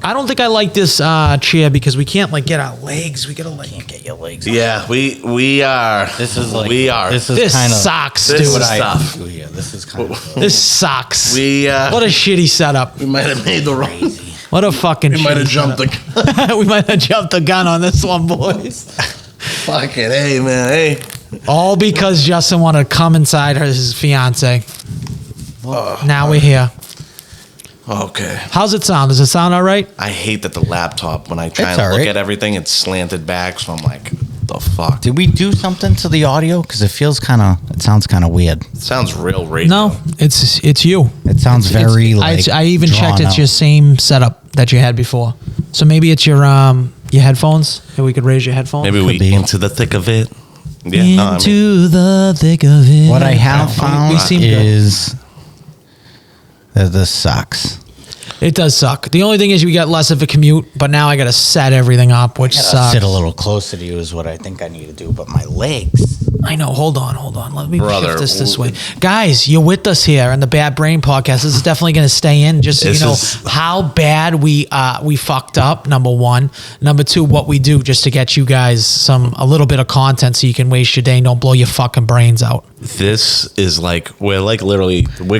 I don't think I like this chair because we can't like get our legs. We gotta like Can't get your legs. Yeah, we are. This is like we are. This is this kind of sucks, this dude. is tough. Yeah, this is kind of. This sucks. We what a shitty setup. we might have made the wrong. What a fucking. We might have shitty jumped setup. the. We might have jumped the gun on this one, boys. Fuck it, hey man, hey. All because Justin wanted to come inside his fiance. Now we're here. Okay. How's it sound? Does it sound all right? I hate that the laptop when I try It's and look alright. at everything, it's slanted back, so I'm like, the fuck. Did we do something to the audio? Because it feels kind of. It sounds kind of weird. It sounds real radio. No, it's you. It sounds very like. I even checked. drawn It's out. your same setup that you had before. So maybe it's your headphones. Maybe we could raise your headphones. Maybe we be. into the thick of it. Yeah. No, I mean, Into the thick of it. What I have We found seem good. is that this sucks. It does suck. The only thing is we got less of a commute, but now I got to set everything up, which sucks. Sit a little closer to you is what I think I need to do. But my legs. I know. Hold on. Let me Brother, shift this way. Guys, you're with us here on the Bad Brain Podcast. This is definitely going to stay in just so you This know is- how bad we fucked up, number one. Number two, what we do just to get you guys a little bit of content so you can waste your day and don't blow your fucking brains out. this is like we're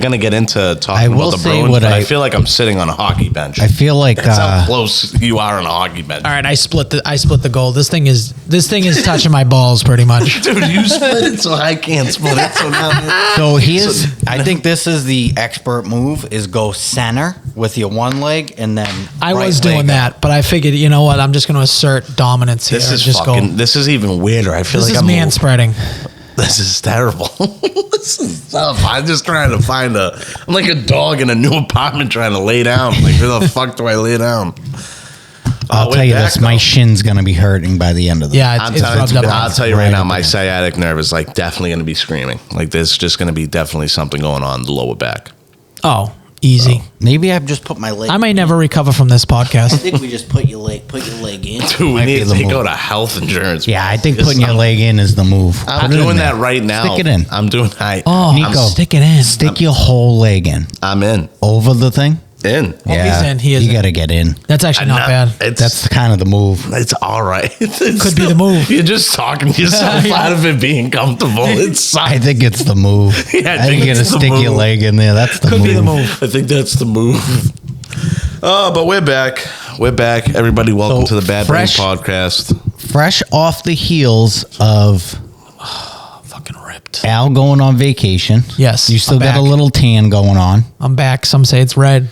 gonna get into talking I will about the say Bruins, what but I I- feel like I'm sitting on a hockey bench. I feel like That's how close you are on a hockey bench. All right, I split the goal. This thing is touching my balls pretty much. Dude, you split it so I can't split it. So now So here's, I think this is the expert move: is go center with your one leg and then. I right was doing leg up. that, but I figured, you know what? I'm just going to assert dominance here. this is just fucking. go. This is even weirder. I feel This like is I'm man spreading. This is terrible. This is tough. I'm just trying to find I'm like a dog in a new apartment trying to lay down. Like, where the fuck do I lay down? I'll tell you this: my shin's gonna be hurting by the end of the. Yeah, it's rubbed up. I'll tell you right Right now, up my against. sciatic nerve is like definitely going to be screaming. Like, there's just going to be definitely something going on in the lower back. Oh, easy. Maybe I've just put my leg. I may never recover from this I podcast. think we just put your leg in. Dude, we Might need be to the go move. to health insurance. Yeah, I think It's putting your something. leg in is the move. I'm Put it in doing there. that right now. Stick it in. I'm doing. Oh, Nico. stick it in. Stick your whole leg in I'm in. over the thing. In. Yeah, he's in. He is You in. got to get in. That's actually not bad. That's kind of the move. It's all right. Could be the move. You're just talking yourself Yeah. out of it being comfortable. It's I think it's the move. Yeah, I think you got to it's the stick your move. leg in there. That's the Could move. be the move. I think that's the move. Oh, but we're back. We're back. Everybody, welcome So to the Bad Brain fresh- Podcast. Fresh off the heels of Fucking ripped. Al going on vacation. Yes, You still I'm got a back. little tan going on. I'm back. Some say it's red.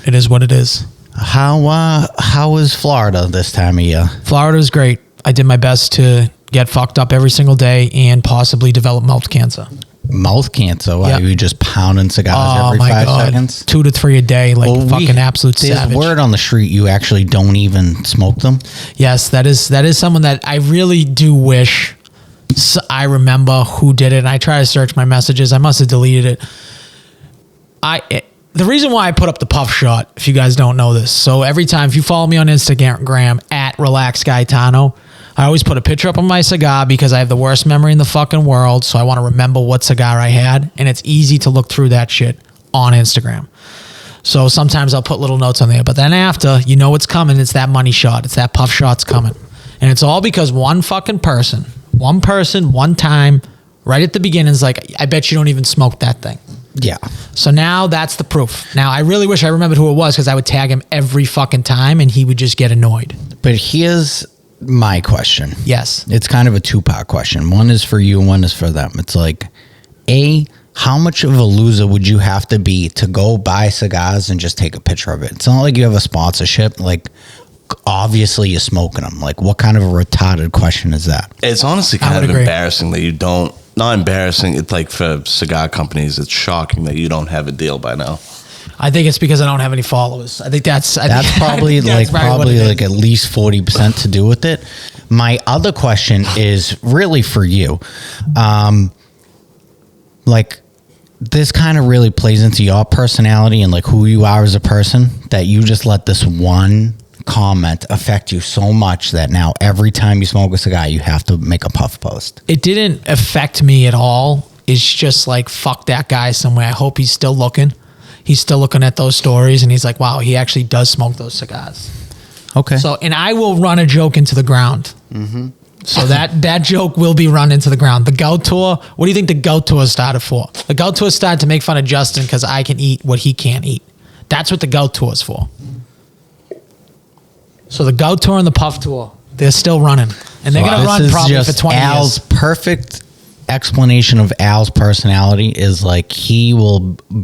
It is what it is. How is Florida this time of year? Florida's great. I did my best to get fucked up every single day and possibly develop mouth cancer. Mouth cancer. Why Yeah. are you just pounding cigars Oh every my 5 god, seconds? 2 to 3 a day, like Well, fucking absolute there's savage. word on the street you actually don't even smoke them. Yes, that is someone that I really do wish I remember who did it. And I try to search my messages. I must have deleted it. The reason why I put up the puff shot, if you guys don't know this, so every time if you follow me on Instagram at RelaxGuitano, I always put a picture up of my cigar because I have the worst memory in the fucking world. So I want to remember what cigar I had, and it's easy to look through that shit on Instagram. So sometimes I'll put little notes on there, but then after, you know what's coming. It's that money shot. It's that puff shot's coming. And it's all because one person, one time, right at the beginning is like, I bet you don't even smoke that thing. Yeah. So now that's the proof. Now I really wish I remembered who it was because I would tag him every fucking time and he would just get annoyed. But here's my question. Yes. It's kind of a 2-part question. One is for you, one is for them. It's like, A, how much of a loser would you have to be to go buy cigars and just take a picture of it? It's not like you have a sponsorship. Like, obviously you're smoking them. Like, what kind of a retarded question is that? It's honestly I kind would of agree. embarrassing that you don't. Not embarrassing. It's like for cigar companies, it's shocking that you don't have a deal by now. I think it's because I don't have any followers. I think that's Probably I think that's probably what it like is. at least 40% to do with it. My other question is really for you. Like, this kind of really plays into your personality and like who you are as a person, that you just let this one comment affect you so much that now every time you smoke a cigar, you have to make a puff post. It didn't affect me at all. It's just like, fuck that guy somewhere. I hope he's still looking. He's still looking at those stories and he's like, wow, he actually does smoke those cigars. Okay. So, and I will run a joke into the ground. Mm-hmm. So that joke will be run into the ground. The gout tour, what do you think the gout tour started for? The gout tour started to make fun of Justin because I can eat what he can't eat. That's what the gout tour is for. So the gout tour and the puff tour, they're still running. And they're going to run probably for 20 Al's years. perfect explanation of Al's personality is like, he will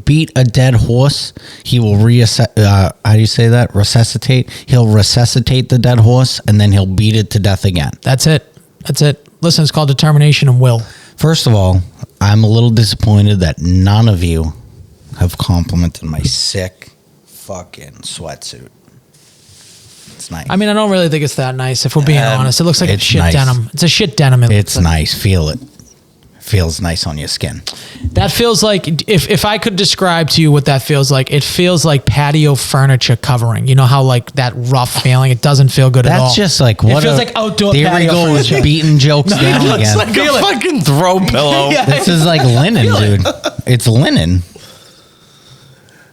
beat a dead horse. He will how do you say that? Resuscitate. He'll resuscitate the dead horse and then he'll beat it to death again. That's it. That's it. Listen, it's called determination and will. First of all, I'm a little disappointed that none of you have complimented my sick fucking sweatsuit. It's nice. I mean, I don't really think it's that nice, if we're being honest. It looks like a it's shit nice. denim. It's a shit denim. It's nice. Feel it. Feels nice on your skin. That feels like, if I could describe to you what that feels like, it feels like patio furniture covering. You know how like that rough feeling? It doesn't feel good at all. That's just like what it feels like outdoor There we patio go, furniture. beating jokes down It's again. like a fucking throw pillow. Yeah. This is like linen, dude. It's linen.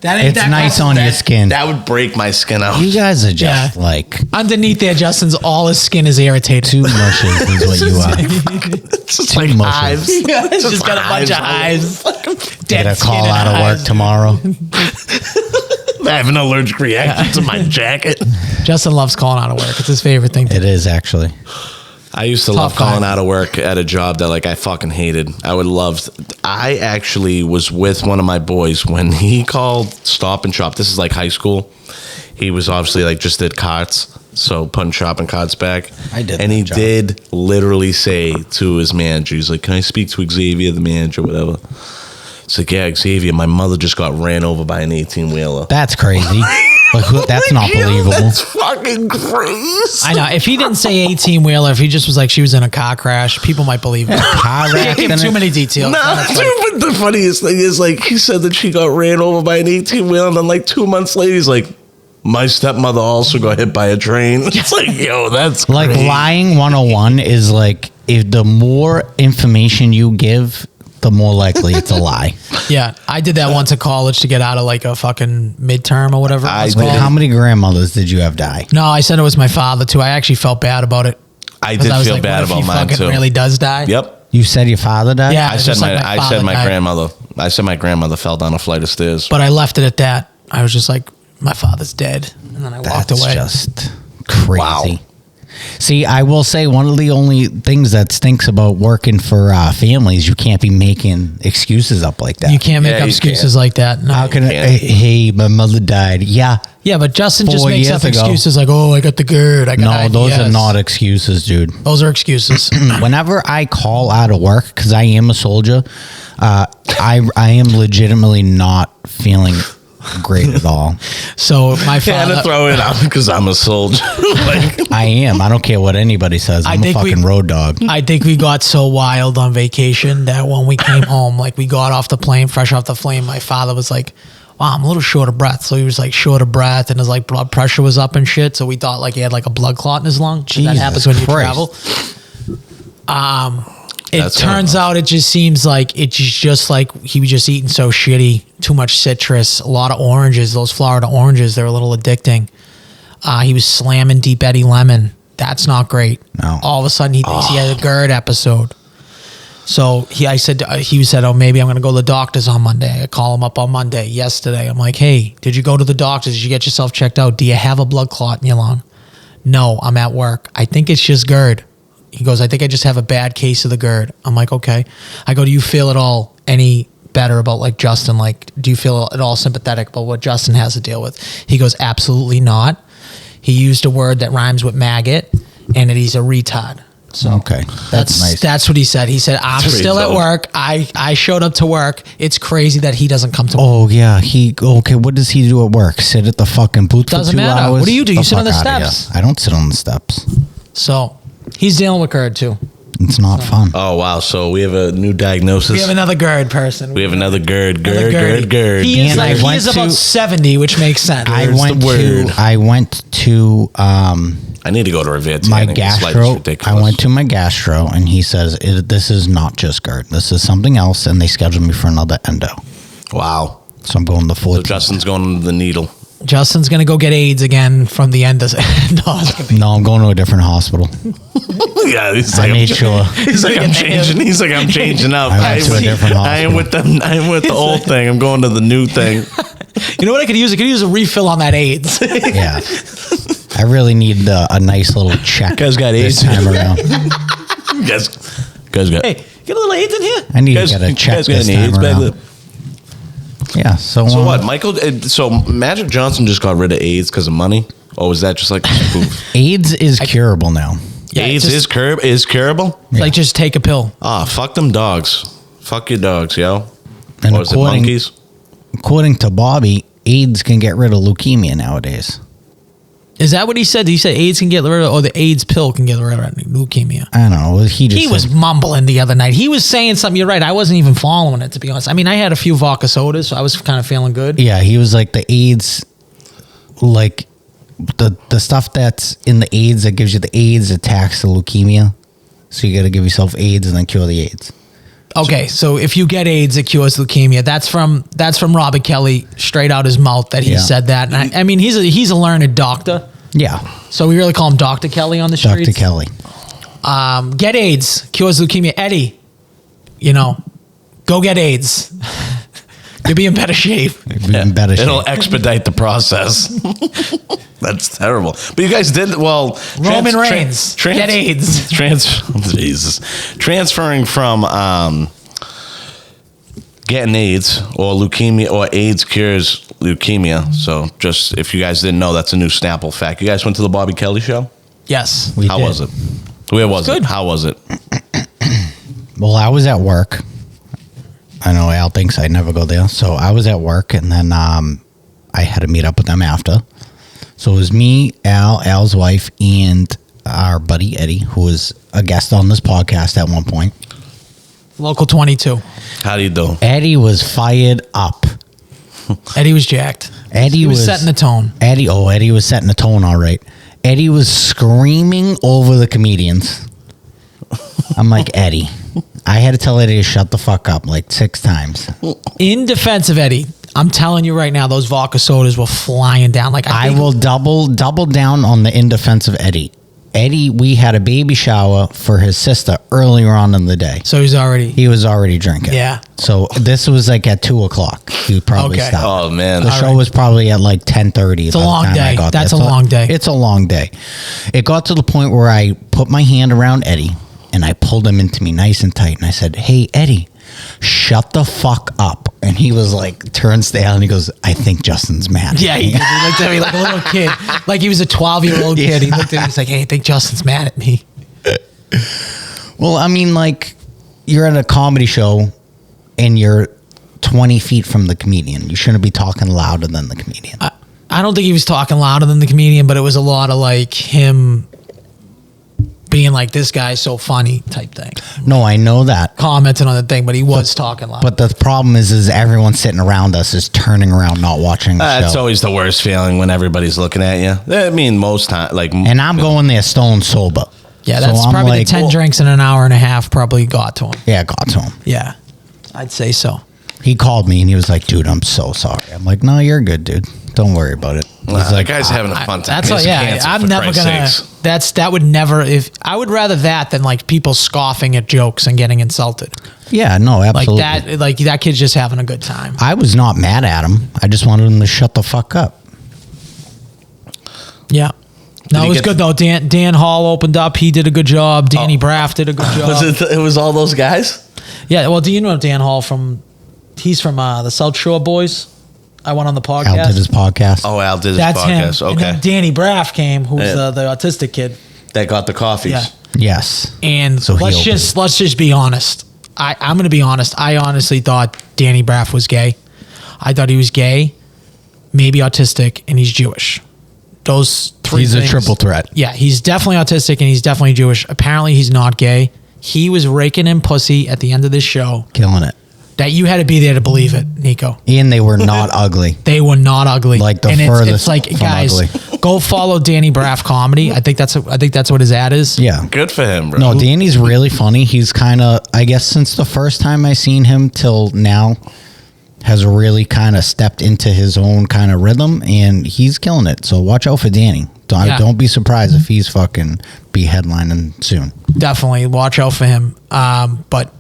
That ain't It's that nice rough. on your skin. That would break my skin out. You guys are just Yeah. like Underneath there, Justin's all his skin is irritated. two mushes is what you are. It's just Two like mushes. hives. Yeah, it's just got a bunch of hives. Dead Get a skin call and out of work hives. tomorrow. I have an allergic reaction to my jacket. Justin loves calling out of work. It's his favorite thing. It is actually. I used to Tough love calling guy. out of work at a job that like I fucking hated. I actually was with one of my boys when he called Stop and Shop. This is like high school. He was obviously like just did carts, so putting shopping carts back. I did and that he job. did literally say to his manager, he's like, "Can I speak to Xavier, the manager, whatever?" It's like, "Yeah, Xavier, my mother just got ran over by an 18-wheeler." That's crazy. Like, that's not believable. That's fucking crazy. I know. If he didn't say 18-wheeler, if he just was like she was in a car crash, people might believe it. Car He gave accident? too many details. Nah, That's dude, like- but the funniest thing is, like, he said that she got ran over by an 18-wheeler, and then, like, 2 months later, he's like, my stepmother also got hit by a train. It's like, yo, that's Like great. lying 101 is like, if the more information you give, the more likely it's a lie. Yeah, I did that once at college to get out of like a fucking midterm or whatever. It was I Wait, called. how many grandmothers did you have die? No, I said it was my father too. I actually felt bad about it. I 'Cause did was feel like, bad what if about he mine, fucking too. really does die? Yep. You said your father died? Yeah. I It's said just like my father died. grandmother. I said my grandmother fell down a flight of stairs. But I left it at that. I was just like, my father's dead, and then I walked That's away. just crazy. Wow. See, I will say one of the only things that stinks about working for families, you can't be making excuses up like that. You can't make Yeah, up you excuses can't. like that. No. How can I, can't. hey, my mother died. Yeah. Yeah, but Justin just 4 makes years up ago. excuses like, oh, I got the GERD. I got No, those are IBS. not excuses, dude. Those are excuses. Whenever I call out of work, because I am a soldier, I am legitimately not feeling great at all. So my I had to father, throw it out because I'm a soldier. Like, I am. I don't care what anybody says. I I'm a think we- fucking road dog. I think we got so wild on vacation that when we came home, like we got off the plane, fresh off the plane, my father was like, wow, I'm a little short of breath. So he was like short of breath and his like blood pressure was up and shit. So we thought like he had like a blood clot in his lung. 'Cause that Jesus happens when you Christ. travel. It That's turns horrible. out it just seems like it's just like he was just eating so shitty, too much citrus, a lot of oranges, those Florida oranges, they're a little addicting. He was slamming Deep Eddy Lemon. That's not great. No. All of a sudden he thinks he had a GERD episode. So he said, oh, maybe I'm going to go to the doctors on Monday. I call him up on Monday, yesterday. I'm like, hey, did you go to the doctors? Did you get yourself checked out? Do you have a blood clot in your lung? No, I'm at work. I think it's just GERD. He goes, I think I just have a bad case of the GERD. I'm like, okay. I go, do you feel at all any better about like Justin? Like, do you feel at all sympathetic about what Justin has to deal with? He goes, absolutely not. He used a word that rhymes with maggot, and that he's a retard. So Okay, that's nice. That's what he said. He said, I'm pretty still at dope. work. I showed up to work. It's crazy that he doesn't come to work. Oh yeah, okay. What does he do at work? Sit at the fucking booth Doesn't for 2 matter. hours? What do you do? You sit on the fuck outta steps. here. I don't sit on the steps. So he's dealing with GERD too. It's not fun. Oh wow! So we have a new diagnosis. We have another GERD person. We have another GERD. Another GERD. He is, And I like, he went is about to- 70, which makes sense. I There's went the word. to I need to go to Revere. my Tanning. This light is gastro. I ridiculous. went to my gastro, and he says this is not just GERD. This is something else, and they scheduled me for another endo. Wow. So I'm going the So 14th. Justin's going to the needle. Justin's going to go get AIDS again from the endoscopy. No, I'm going to a different hospital. Yeah, he's I like, made sure. He's like, I'm changing. He's like, I'm changing up. I went to a different I ain't with them. I ain't with the old thing. I'm going to the new thing. You know what I could use? I could use a refill on that AIDS. Yeah. I really need a nice little check. Guys got this AIDS. time around. Guys got. Hey, get a little AIDS in here. I need Guys, to get a check guys got this any time AIDS back around. there? Yeah. So So what, Michael? So Magic Johnson just got rid of AIDS because of money, or was that just like a spoof? AIDS is curable now. Yeah, AIDS just- is curable? Like, just take a pill. Ah, fuck them dogs. Fuck your dogs, yo. And Or is it according- monkeys? According to Bobby, AIDS can get rid of leukemia nowadays. Is that what he said? He said AIDS can get rid of, or the AIDS pill can get rid of leukemia. I don't know. He just He was said- mumbling the other night. He was saying something. You're right. I wasn't even following it, to be honest. I mean, I had a few vodka sodas, so I was kind of feeling good. Yeah, he was like the AIDS, like the stuff that's in the AIDS that gives you the AIDS attacks the leukemia. So you got to give yourself AIDS and then cure the AIDS. Okay, so if you get AIDS, it cures leukemia. That's from Robert Kelly, straight out his mouth that he Yeah. said that. And I mean, he's a learned doctor, Yeah, so we really call him Dr. Kelly on the streets. Dr. Kelly. Get AIDS, cures leukemia. Eddie, go get AIDS. You'll be in better shape. It'd be in better It'll shape. expedite the process. That's terrible. But you guys did well. Roman Reigns, get AIDS. Jesus. Transferring from getting AIDS or leukemia or AIDS cures leukemia. So just if you guys didn't know, that's a new Snapple fact. You guys went to the Bobby Kelly show? Yes. We How did. was it? Where was Good. it? How was it? Well, I was at work. I know Al thinks I never go there. So I was at work, and then I had to meet up with them after. So it was me, Al's wife, and our buddy Eddie, who was a guest on this podcast at one point. Local 22. How do you do? Eddie was fired up. Eddie was jacked. Eddie He was setting the tone. Eddie was setting the tone all right. Eddie was screaming over the comedians. I'm like, Eddie. I had to tell Eddie to shut the fuck up like 6 times. In defense of Eddie, I'm telling you right now, those vodka sodas were flying down. Like I think- will double down on the in defense of Eddie. Eddie, we had a baby shower for his sister earlier on in the day. So He was already drinking. Yeah. So this was like at 2:00. He probably Okay. stopped. Oh, man. The show was probably at like 10:30. It's a long day. That's a long day. It's a long day. It got to the point where I put my hand around Eddie and I pulled him into me nice and tight. And I said, "Hey, Eddie, shut the fuck up." And he was like, turns down and he goes, "I think Justin's mad." Yeah, he looked at me like a little kid. Like he was a 12-year-old kid. He looked at me, he's like, hey, I think Justin's mad at me. Well, I mean, like, you're at a comedy show and you're 20 feet from the comedian. You shouldn't be talking louder than the comedian. I don't think he was talking louder than the comedian, but it was a lot of like him being like, this guy's so funny type thing. No, I know that. Commenting on the thing, but he was talking loud. But the problem is everyone sitting around us is turning around, not watching the It's show. always the worst feeling when everybody's looking at you. I mean, most time, like, And I'm going there stone sober. yeah, So that's I'm probably like, the 10 well- drinks in an hour and a half probably got to him. Yeah, it got to him. Yeah, I'd say so. He called me and he was like, "Dude, I'm so sorry." I'm like, "No, you're good, dude. Don't worry about it." He's the like, guy's having a fun time. That's He all. has Yeah, cancer, I'm for never Christ's gonna. sakes. That would never. If I would rather that than like people scoffing at jokes and getting insulted. "Yeah, no, Like absolutely." that. Like that kid's just having a good time. I was not mad at him. I just wanted him to shut the fuck up. Yeah. No, he it was get- good though. Dan Hall opened up. He did a good job. Danny Braff did a good job. It was all those guys? Yeah. Well, do you know Dan Hall from He's from the South Shore Boys. I went on the podcast. Al did his podcast. Oh, Al did his That's podcast. him. Okay. And then Danny Braff came, who's Yeah. the autistic kid. That got the coffees. Yeah. Yes. And So he let's just be honest. I'm going to be honest. I honestly thought Danny Braff was gay. I thought he was gay, maybe autistic, and he's Jewish. Those three He's things. a triple threat. Yeah, he's definitely autistic and he's definitely Jewish. Apparently, he's not gay. He was raking in pussy at the end of this show. Killing it. That you had to be there to believe it, Nico. And they were not ugly. They were not ugly. Like the and furthest it's like, from guys, ugly. go follow Danny Braff comedy. I think that's what his ad is. Yeah. Good for him, bro. No, Danny's really funny. He's kind of, I guess, since the first time I seen him till now, has really kind of stepped into his own kind of rhythm, and he's killing it. So watch out for Danny. Don't be surprised if he's fucking be headlining soon. Definitely watch out for him. But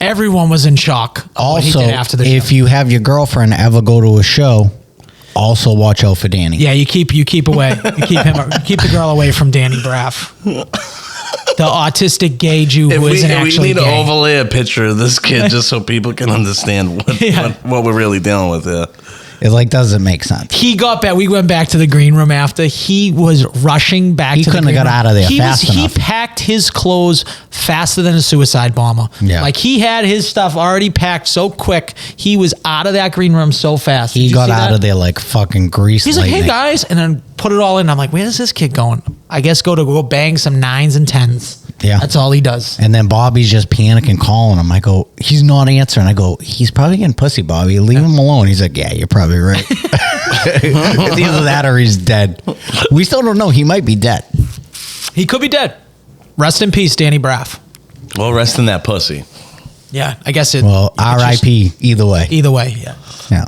everyone was in shock. Of what he Also, did after the if show. you have your girlfriend ever go to a show, also watch out for Danny. Yeah, you keep away. You keep the girl away from Danny Braff. The autistic gay Jew who isn't we actually need gay. to overlay a picture of this kid just so people can understand what we're really dealing with here. It like doesn't make sense. He got back. We went back to the green room after. He was rushing back. He to the couldn't have green got room. out of there He fast He enough. packed his clothes faster than a suicide bomber. Yeah. Like he had his stuff already packed so quick. He was out of that green room so fast. He got out of there like fucking grease. He's lightning. like, "Hey guys," and then put it all in. I'm like, "Where is this kid going?" I guess go bang some 9s and 10s. Yeah. That's all he does. And then Bobby's just panicking, calling him. I go, he's not answering. I go, he's probably getting pussy, Bobby. Leave him alone. He's like, yeah, you're probably right. It's either that or he's dead. We still don't know. He might be dead. He could be dead. Rest in peace, Danny Braff. Well, rest in that pussy. Yeah, I guess it. Well, it's just- R.I.P. either way. Either way, yeah. Yeah.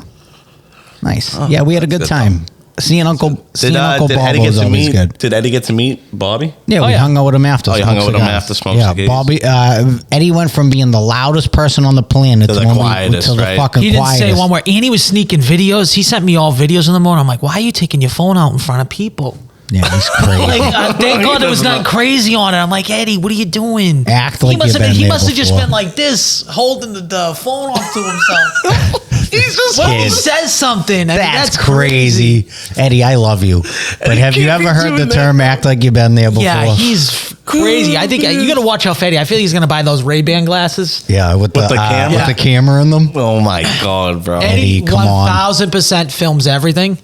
Nice. Yeah, we had a good good. time. Seeing Uncle Bob Did Eddie was get to always meet? good. Did Eddie get to meet Bobby? Yeah, Oh, we yeah. hung out with him after. Oh, you hung smoked out with him cigars. after smoked Yeah, cigars. Bobby. Eddie went from being the loudest person on the planet To the quietest, to the right? fucking He didn't quietest. say one word. And he was sneaking videos. He sent me all videos in the morning. I'm like, why are you taking your phone out in front of people? Yeah, he's crazy. Like, thank God there was doesn't nothing know. crazy on it. I'm like, Eddie, what are you doing? Act like he must you've have been He there must have just before. been like this, holding the phone off to himself. He's just When he Kid. says something, I mean, That's crazy. Eddie, I love you. But Eddie have you can't ever be heard the doing term that. act like you've been there before? Yeah, he's crazy. I think you got to watch out for Eddie. I feel he's going to buy those Ray-Ban glasses. Yeah, with the camera? with the camera in them. Oh my god, bro. Eddie, come on. 1000% films everything.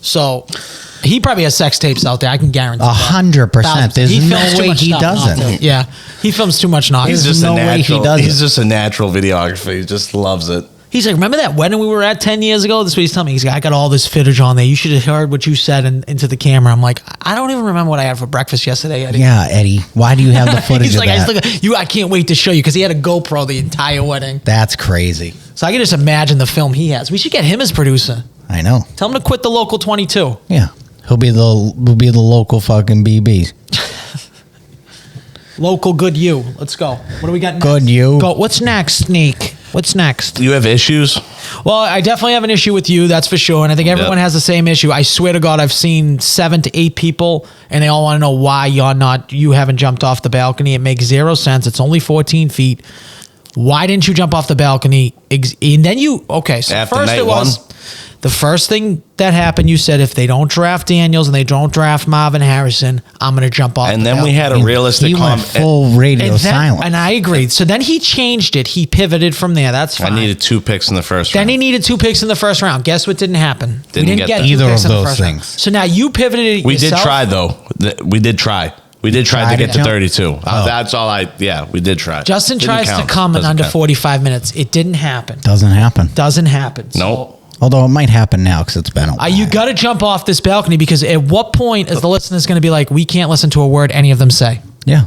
So he probably has sex tapes out there. I can guarantee. 100%. There's He no films too way much he stuff not doesn't. to. Yeah, he films too much not. He's There's just no a way he natural. does He's it. just a natural videographer. He just loves it. He's like, remember that wedding we were at 10 years ago? This is what he's telling me. He's like, I got all this footage on there. You should have heard what you said into the camera. I'm like, I don't even remember what I had for breakfast yesterday, Eddie. Yeah, Eddie. Why do you have the footage He's of like, that? I can't wait to show you because he had a GoPro the entire wedding. That's crazy. So I can just imagine the film he has. We should get him as producer. I know. Tell him to quit the local 22. Yeah. He'll be the local fucking BB. Local good you. Let's go. What do we got next? Good you. Go. What's next, Sneak? What's next? You have issues? Well, I definitely have an issue with you, that's for sure. And I think everyone Yep. has the same issue. I swear to God, I've seen 7 to 8 people, and they all want to know why you haven't jumped off the balcony. It makes zero sense. It's only 14 feet. Why didn't you jump off the balcony? And then so After first night it was one? the first thing that happened. You said, if they don't draft Daniels and they don't draft Marvin Harrison, I'm going to jump off. And the then we balcony. had a realistic He went comment. full radio And then- silent. And I agreed. So then he changed it. He pivoted from there. That's I fine. needed 2 picks in the first Then round. he needed 2 picks in the first round. Guess what didn't happen? Didn't we didn't get get that. 2 Either picks of in the those first round. things. So now you pivoted it We did yourself. try though. We did try. We did try Tried to get to to jump? 32. Oh. That's all we did try. Justin Didn't tries count. to come in Doesn't under count. 45 minutes. It didn't happen. Doesn't happen. Doesn't happen. So, Nope. Although it might happen now because it's been a while. you got to jump off this balcony because at what point is the listeners going to be like, we can't listen to a word any of them say? Yeah.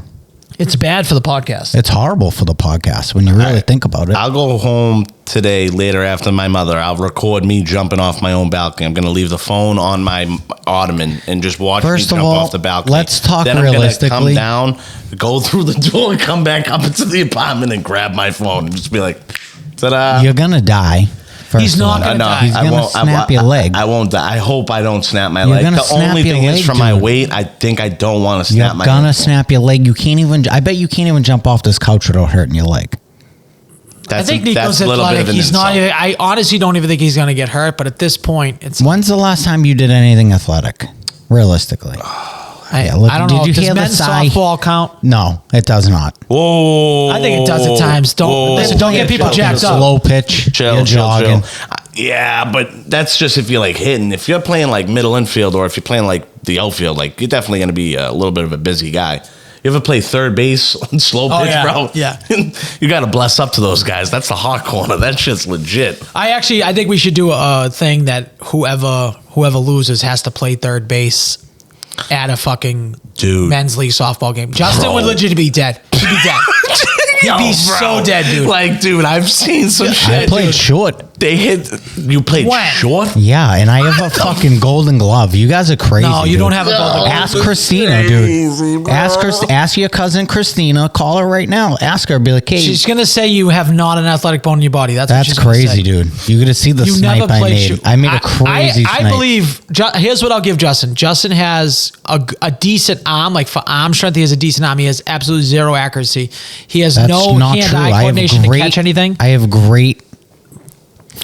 It's bad for the podcast. It's horrible for the podcast when you really think about it. I'll go home today later after my mother. I'll record me jumping off my own balcony. I'm going to leave the phone on my ottoman and just watch First me of jump all, off the balcony. let's talk then I'm gonna realistically. come down, go through the door, and come back up into the apartment and grab my phone and just be like, ta-da. You're going to die. First He's of not all. gonna No, die. He's I gonna won't- snap your leg. I won't die. I hope I don't snap my You're leg. gonna The snap only your thing is leg, from my dude. weight, I think I don't want to You're snap my gonna leg. snap your leg. You can't even. I bet you can't even jump off this couch without hurting your leg. I think Nico's a little bit athletic. of an He's not. insult. I honestly don't even think he's going to get hurt. But at this point, it's. When's the last time you did anything athletic? Realistically. I, look, I don't did know. you Does hear the men's sigh? softball count? No, it does not. Whoa. I think it does at times. Don't get people jacked up. Slow pitch. Chill, you're chill, jogging. chill. Yeah, but that's just if you're like hitting. If you're playing like middle infield or if you're playing like the outfield, like you're definitely going to be a little bit of a busy guy. You ever play third base on slow pitch, bro? Yeah. You got to bless up to those guys. That's the hot corner. That shit's legit. I think we should do a thing that whoever loses has to play third base at a fucking men's league softball game. Justin would legit be dead. He'd be dead. He'd be so dead, dude. Like, dude, I've seen some shit. I played short. They hit. You played When? short? Yeah, and I have a fucking golden glove. You guys are crazy. No, you dude. don't have a golden glove. Ask Christina, dude. Ask your cousin Christina. Call her right now. Ask her. Be like, hey, She's gonna say you have not an athletic bone in your body. That's what she's gonna crazy, say. dude. You're gonna see the You snipe never I played made. shoot. I made a crazy I snipe. believe. Here's what I'll give Justin. Justin has a decent arm. Like for arm strength, he has a decent arm. He has absolutely zero accuracy. He has That's no not hand-eye true. coordination to catch anything. I have great.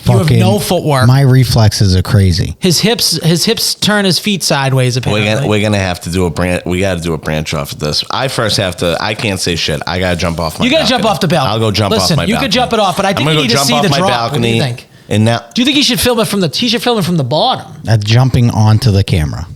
You have no footwork. My reflexes are crazy. His hips turn his feet sideways. Apparently, We're gonna have to do a branch. We got to do a branch off of this. I first have to. I can't say shit. I gotta jump off my. You gotta jump off the balcony. I'll go jump Listen, off my. you balcony. could jump it off, but I think I'm you gonna need go to jump see off the my drop. balcony. What do you think? And now, Do you think he should film it from the? He should film it from the bottom. That's jumping onto the camera.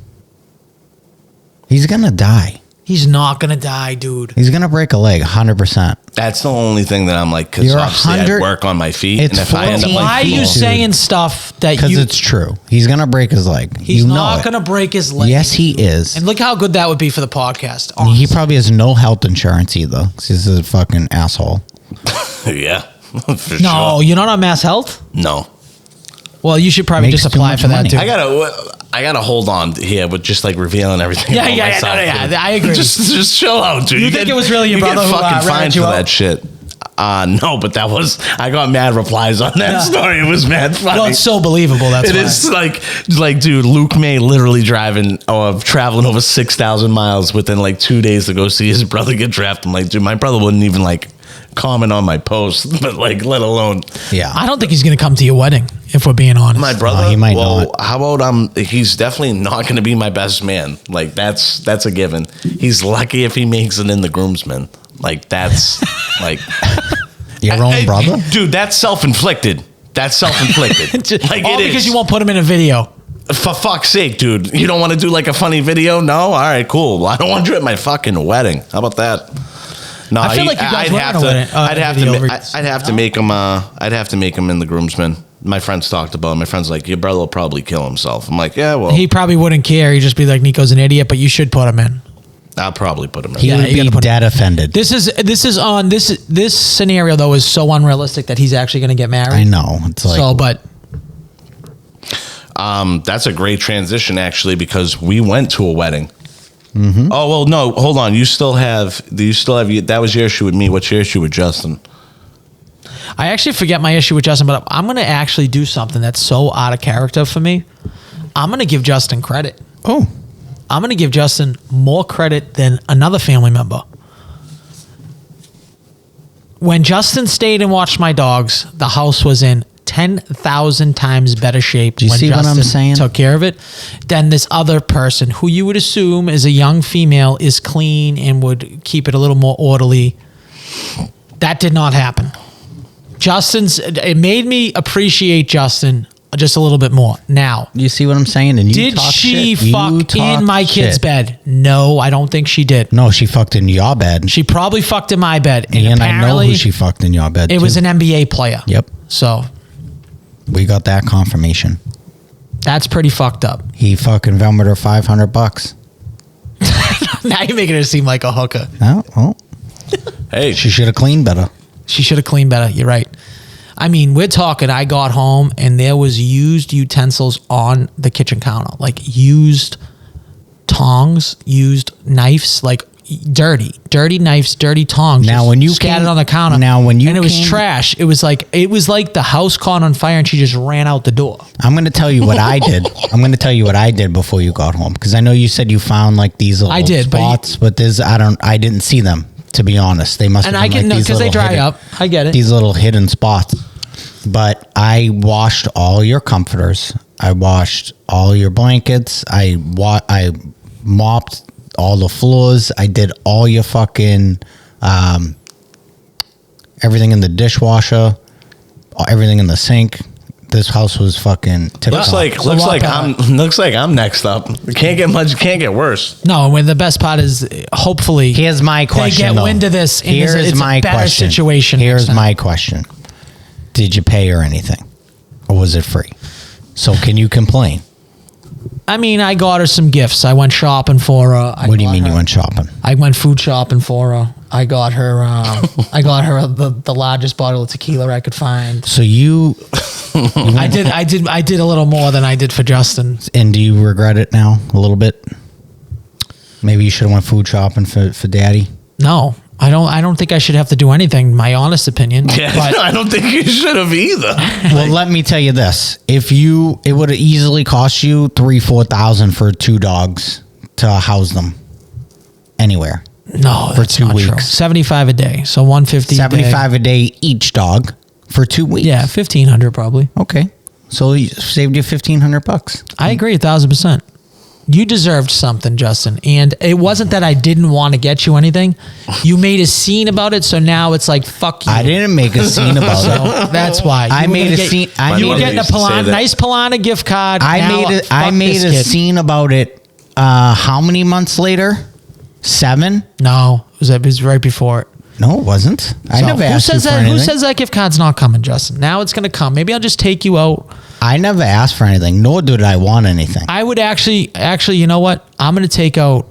He's gonna die. He's not gonna die, dude. He's gonna break a leg, 100%. that's the only thing that I'm like, because You're obviously I 100 work on my feet, It's and if I end up 14 like, Why are you dude. saying stuff that Because you? it's true. He's gonna break his leg. He's you know not it. gonna break his leg. Yes, he is. And look how good that would be for the podcast. He honestly. probably has no health insurance either. 'Cause he's a fucking asshole. yeah, for No, sure. you're not on mass health. No, Well, you should probably Makes just too apply much for that money. too. I gotta hold on here with just like revealing everything. Yeah, about yeah, myself, no, dude. I agree. Just chill out, dude. You think it was really your you brother get who, fucking ratted fined you for out? that shit? No, but that was I got mad replies on that Yeah. story. It was mad funny. Well, it's so believable. That's It why. is like, dude, Luke May literally traveling over 6,000 miles within like 2 days to go see his brother get drafted. I'm like, dude, my brother wouldn't even like comment on my post, but like, let alone Yeah. I don't think he's gonna come to your wedding. If we're being honest, my brother. he might well, not. how about he's definitely not going to be my best man. Like that's a given. He's lucky if he makes it in the groomsmen. Like that's like Your own brother? dude. That's self-inflicted. That's self-inflicted. Like all it because is. you won't put him in a video. For fuck's sake, dude. You don't want to do like a funny video? No? All right, cool. Well, I don't want to do it at my fucking wedding. How about that? No, I feel like you guys were in a wedding, I'd have video to. I'd have to make him. I'd have to make him in the groomsmen. My friends talked about it. My friend's like, your brother will probably kill himself. I'm like, yeah, well, He probably wouldn't care. He'd just be like, Nico's an idiot, but you should put him in. I'll probably put him in. He Yeah, would you be gotta put- dead offended. This scenario though is so unrealistic that he's actually going to get married. I know. It's like, So, but That's a great transition, actually, because we went to a wedding. Mm-hmm. Oh, well, no, hold on. You still have, that was your issue with me. What's your issue with Justin? I actually forget my issue with Justin, but I'm going to actually do something that's so out of character for me. I'm going to give Justin credit. oh, I'm going to give Justin more credit than another family member. When Justin stayed and watched my dogs, the house was in 10,000 times better shape Do you when see what I'm Justin saying? took care of it than this other person who you would assume is a young female is clean and would keep it a little more orderly. That did not happen. It made me appreciate Justin just a little bit more. Now, you see what I'm saying? And you did talk she shit. You fuck talk in my kid's shit. bed? No, I don't think she did. No, she fucked in your bed. She probably fucked in my bed. And I know apparently who she fucked in your bed. it too. was an NBA player. Yep. So We got that confirmation. that's pretty fucked up. He fucking Velmed her $500. Now you're making her seem like a hooker. Oh, well, Hey, she should have cleaned better. She should have cleaned better. You're right. I mean, we're talking, I got home and there was used utensils on the kitchen counter. Like used tongs, used knives, like dirty knives, dirty tongs. Now, just when you scattered came- on the counter. now, when you and it was came- trash. It was like the house caught on fire and she just ran out the door. I'm going to tell you what I did. I'm going to tell you what I did before you got home. Because I know you said you found like these little I did, but spots, but I didn't see them. To be honest, they must. And have I been can like know these because they little dry hidden- up. I get it. These little hidden spots. But I washed all your comforters. I washed all your blankets. I mopped all the floors. I did all your fucking everything in the dishwasher, everything in the sink. This house was fucking tip Looks top. like I'm next up. It can't get much. Can't get worse. No, when the best part is hopefully Here's my question. they get though. wind of this. And Here's it's my a better question. situation. Here's next time. my question. Did you pay her anything, or was it free? So can you complain? I mean, I got her some gifts. I went shopping for her. What do you mean you went shopping? I went food shopping for her. I got her. I got her the largest bottle of tequila I could find. So you I did a little more than I did for Justin. and do you regret it now a little bit? Maybe you should have went food shopping for Daddy. No, I don't think I should have to do anything. My honest opinion. Yeah, But I don't think you should have either. Well, let me tell you this: it would have easily cost you $3,000-4,000 for 2 dogs to house them anywhere. no, For that's 2 not true. weeks. 75 a day, so 150. 75 a day each dog for 2 weeks. Yeah, 1,500 probably. Okay. So you saved you $1,500. I agree 1,000%. You deserved something, Justin. And it wasn't that I didn't want to get you anything. You made a scene about it, so now it's like, fuck you. I didn't make a scene about it. So that's why. I You were made gonna a get- scene- You were getting a used to say that. nice Polana gift card. I Now, made fuck a this kid. scene about it. How many months later? 7? No, it was right before it. No, it wasn't. I So, never who asked you says for that? anything. Who says that gift card's not coming, Justin? Now it's going to come. Maybe I'll just take you out. I never asked for anything, nor did I want anything. I would actually, you know what? I'm going to take out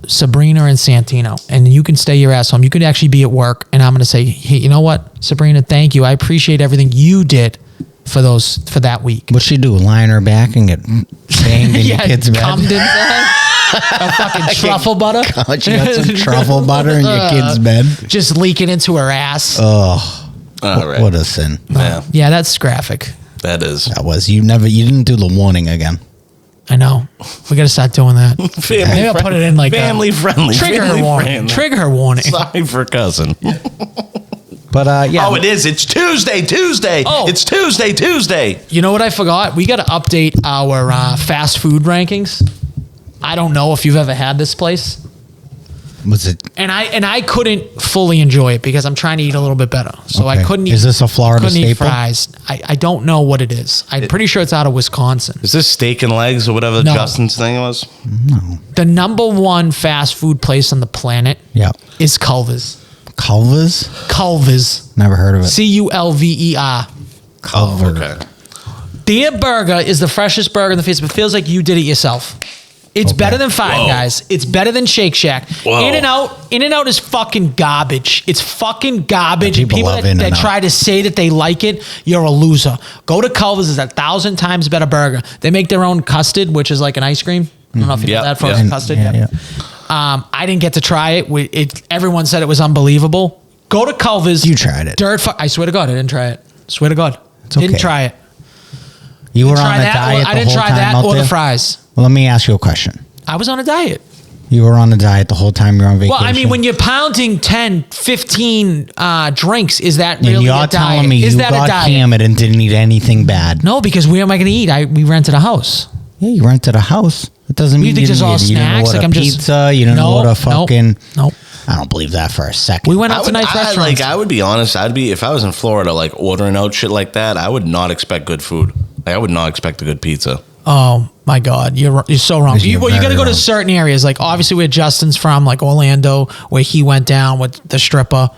Sabrina and Santino, and you can stay your ass home. You could actually be at work, and I'm going to say, hey, you know what, Sabrina? Thank you. I appreciate everything you did for that week. What'd she do? Lie on her back and get banged in your kid's bed? cummed into her. A fucking truffle butter. Oh, she got some truffle butter in your kid's bed. Just leaking into her ass. Oh, All right. what a sin Yeah, Yeah, that's graphic. that is that was. You didn't do the warning again. I know. We got to start doing that. family. Maybe I'll put it in like a family friendly. trigger family warning. friendly. Trigger warning. Sorry for cousin. But yeah. Oh, it is. It's Tuesday. Oh. It's Tuesday. You know what I forgot? We got to update our fast food rankings. I don't know if you've ever had this place, Was it? and I couldn't fully enjoy it because I'm trying to eat a little bit better. So I Okay. couldn't. Is this a Florida couldn't eat staple? fries. I don't know what it is. I'm pretty sure it's out of Wisconsin. Is this steak and legs or whatever No. Justin's thing was? The number one fast food place on the planet Yeah. is Culver's. Culver's? Culver's. Never heard of it. Culver. Culver. Okay. Their burger is the freshest burger in the face, but it feels like you did it yourself. It's Okay. better than Five Guys. It's better than Shake Shack. Whoa. In-N-Out is fucking garbage. It's fucking garbage. People love that In-N-Out. try to say that they like it, you're a loser. Go to Culver's. It's 1,000 times better burger. They make their own custard, which is like an ice cream. I don't know if you know Yep, that frozen yep. custard. Yeah. I didn't get to try it. Everyone said it was unbelievable. Go to Culver's. You tried it. I swear to God, I didn't try it. Swear to God. Didn't okay. try it. You were Try on a that. diet I the didn't whole try time that out or there? the fries. Well, let me ask you a question. I was on a diet. You were on a diet the whole time you're on vacation? Well, I mean, when you're pounding 10, 15 drinks, is that and really you're a diet? telling me is you that a got diet? hammered and didn't eat anything bad. No, because where am I going to eat? We rented a house. Yeah, you rented a house. It doesn't mean You think didn't just all eat it. You didn't snacks? order Like I'm just pizza. You didn't order fucking. Nope. I don't believe that for a second. We went out to nice restaurants. I would be honest. If I was in Florida, like ordering out shit like that, I would not expect good food. Like I would not expect a good pizza. Oh my God, you're so wrong. You're You got to very go to wrong. certain areas, like obviously where Justin's from, like Orlando, where he went down with the stripper.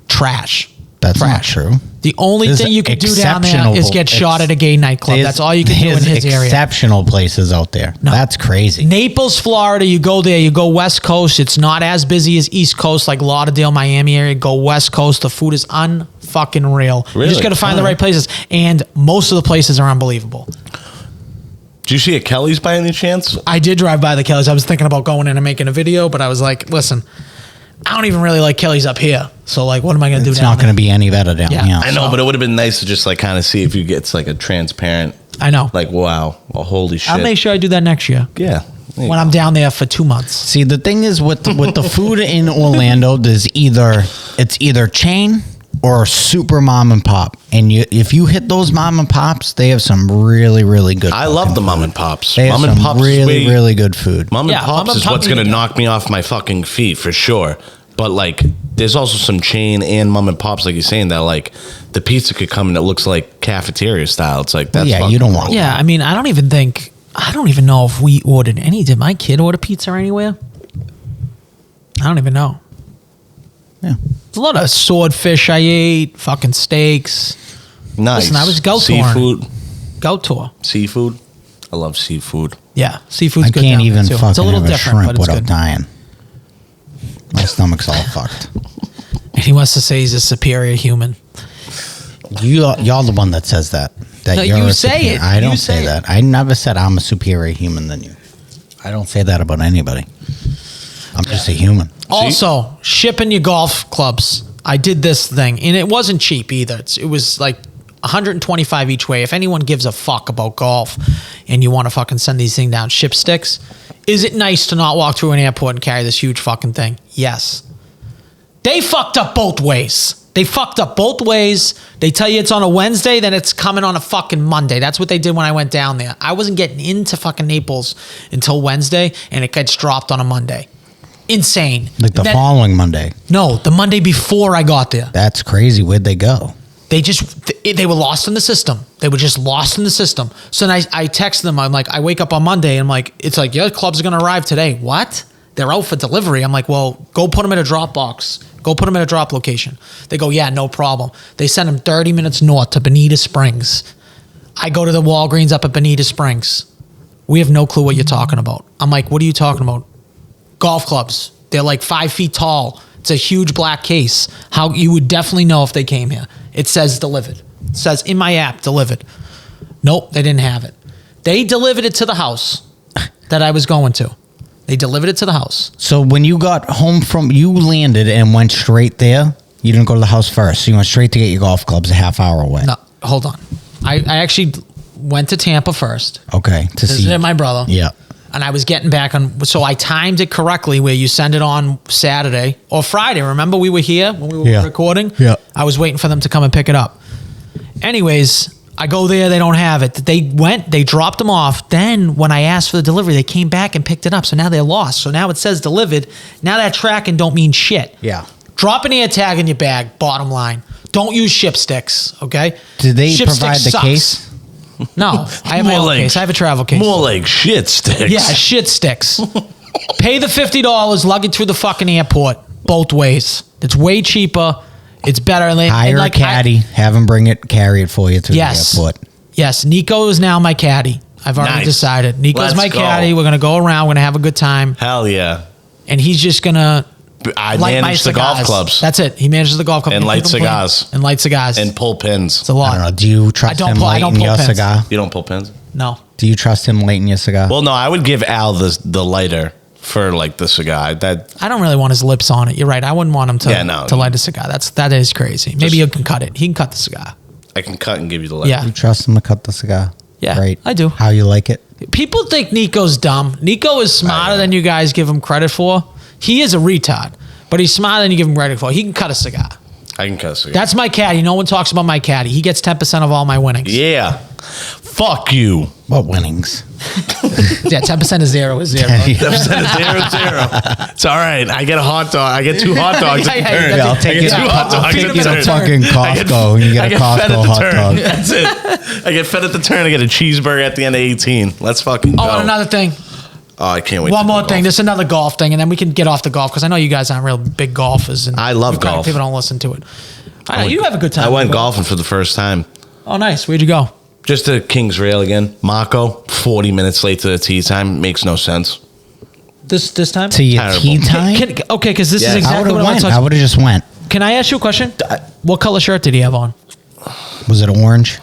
Trash. That's not Trash. true. The only There's thing you can do down there exceptional- is get shot at a gay nightclub. There's- That's all you can do in there's his area. Exceptional places out there. No. That's crazy. Naples, Florida, you go there, you go West Coast. It's not as busy as East Coast, like Lauderdale, Miami area. Go West Coast. The food is unfucking real. You Really? just got to find the Alright. right places. And most of the places are unbelievable. Did you see a Kelly's by any chance? I did drive by the Kelly's. I was thinking about going in and making a video, but I was like, listen, I don't even really like Kelly's up here. So, like, what am I going to do It's down not going there? to be any better down Yeah. here. I know, but it would have been nice to just like kind of see if you get like a transparent, I know. like wow, well, holy shit. I'll make sure I do that next year. Yeah, when I'm down there for 2 months. See, the thing is with the food in Orlando, it's either chain or super mom and pop. And if you hit those mom and pops, they have some really, really good. I love the mom and pops. They have Mom and some pops really, really good food. Mom and Yeah, pops mom and is pop what's you gonna get. knock me off my fucking feet for sure. But like, there's also some chain and mom and pops, like you're saying, that like the pizza could come and it looks like cafeteria style. It's like that's Yeah, you don't want. Yeah, I mean, I don't even know if we ordered any. Did my kid order pizza anywhere? I don't even know. Yeah. There's a lot of swordfish I ate, fucking steaks. nice. Listen, I was goat seafood. Goat tour. Seafood. I love seafood. Yeah, seafood's I good. can't down there, even too. fucking It's a little have a different, but shrimp it's without good. dying. My stomach's all fucked. And he wants to say he's a superior human. Y'all the one that says that. No, you're you a say superior- it. I You don't say say it. that. I never said I'm a superior human than you. I don't say that about anybody. I'm just a human. Also, shipping your golf clubs. I did this thing, and it wasn't cheap either. It was like $125 each way. If anyone gives a fuck about golf and you want to fucking send these things down, ship sticks, is it nice to not walk through an airport and carry this huge fucking thing? Yes. They fucked up both ways. They fucked up both ways. They tell you it's on a Wednesday, then it's coming on a fucking Monday. That's what they did when I went down there. I wasn't getting into fucking Naples until Wednesday, and it gets dropped on a Monday. Insane. Like the Then- following Monday. No, the Monday before I got there. That's crazy. Where'd they go? They were lost in the system. They were just lost in the system. So then I text them. I'm like, I wake up on Monday and I'm like, it's like, your clubs are going to arrive today. What? They're out for delivery. I'm like, well, go put them in a drop box. Go put them in a drop location. They go, yeah, no problem. They send them 30 minutes north to Bonita Springs. I go to the Walgreens up at Bonita Springs. We have no clue what you're talking about. I'm like, what are you talking about? Golf clubs. They're like 5 feet tall. It's a huge black case. How you would definitely know if they came here. It says delivered. It says in my app delivered. Nope, they didn't have it. They delivered it to the house that I was going to. They delivered it to the house. So when you got home you landed and went straight there. You didn't go to the house first. So you went straight to get your golf clubs a half hour away. No, hold on. I actually went to Tampa first. Okay. To see Visited my brother. Yeah. And I was getting back on, so I timed it correctly where you send it on Saturday or Friday. Remember we were here when we were Yeah. recording? Yeah. I was waiting for them to come and pick it up. Anyways, I go there, they don't have it. They dropped them off. Then when I asked for the delivery, they came back and picked it up. So now they're lost. So now it says delivered. Now that tracking don't mean shit. Yeah. Drop an air tag in your bag, bottom line. Don't use ship sticks, okay? Did they Ship provide stick the sucks. case? No, I have my More own like- case. I have a travel case. More like shit sticks. Yeah, shit sticks. Pay the $50, lug it through the fucking airport both ways. It's way cheaper. It's better. And Hire like, a caddy. Have them bring it, carry it for you to Yes. the airport. Yes, Nico is now my caddy. I've already Nice. decided. Nico's Let's my go. caddy. We're going to go around. We're going to have a good time. Hell yeah. And he's just going to I light my manage the golf cigars. clubs That's it. He manages the golf club. And We light keep 'em clean. cigars. And light cigars. and pull pins. it's a lot. I don't know. Do you trust him I don't lighting pull your pins. cigar? You don't pull pins? No. Do you trust him lighting your cigar? Well, no, I would give Al the lighter for like the cigar. That I don't really want his lips on it. You're right. I wouldn't want him to, Yeah, no. to light a cigar. That is crazy. Maybe you can cut it. He can cut the cigar. I can cut and give you the lighter. Yeah. You trust him to cut the cigar? Yeah, Great. I do. How you like it? People think Nico's dumb. Nico is smarter than you guys give him credit for. He is a retard, but he's smarter than you give him credit for. He can cut a cigar. I can cut a cigar. That's my caddy. No one talks about my caddy. He gets 10% of all my winnings. Yeah. Fuck you. What winnings? Yeah, 10% is zero is zero. Instead of 0-0. It's all right. I get a hot dog. I get 2 hot dogs. Yeah, at the yeah, turn. yeah, I'll take I you get to- 2 hot I'll dogs. take at you the to turn. fucking Costco and you get a I fed at Costco the hot turn. dog. That's it. I get fed at the turn. I get a cheeseburger at the end of 18. Let's fucking go. Oh, and another thing. Oh, I can't wait. One to more go thing. golf. There's another golf thing, and then we can get off the golf because I know you guys aren't real big golfers. And I love golf. People don't listen to it. I know you have a good time. I went with golfing for the first time. Oh, nice. Where'd you go? Just to Kings Rail again. Mako, 40 minutes late to the tee time. Makes no sense. This time? To your Terrible. tea time? Okay, because this Yes. is I exactly would what have I want went. to I talk. would have just went. Can I ask you a question? What color shirt did he have on? Was it orange?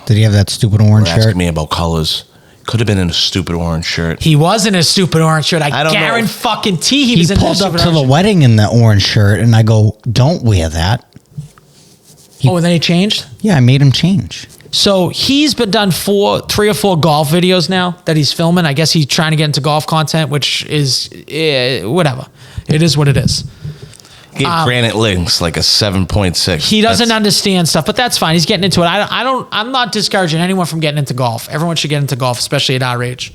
Did he have that stupid orange You're shirt? asking me about colors. Could have been in a stupid orange shirt. He was in a stupid orange shirt. I don't know. guarantee he He was in a pulled up stupid to the orange shirt. wedding in the orange shirt, and I go, "Don't wear that." Oh, and then he changed? Yeah, I made him change. So he's been done 3 or 4 golf videos now that he's filming. I guess he's trying to get into golf content, which is whatever. It is what it is. Gave Granite Links like a 7.6. He doesn't understand stuff, but that's fine. He's getting into it. I'm not discouraging anyone from getting into golf. Everyone should get into golf, especially at our age.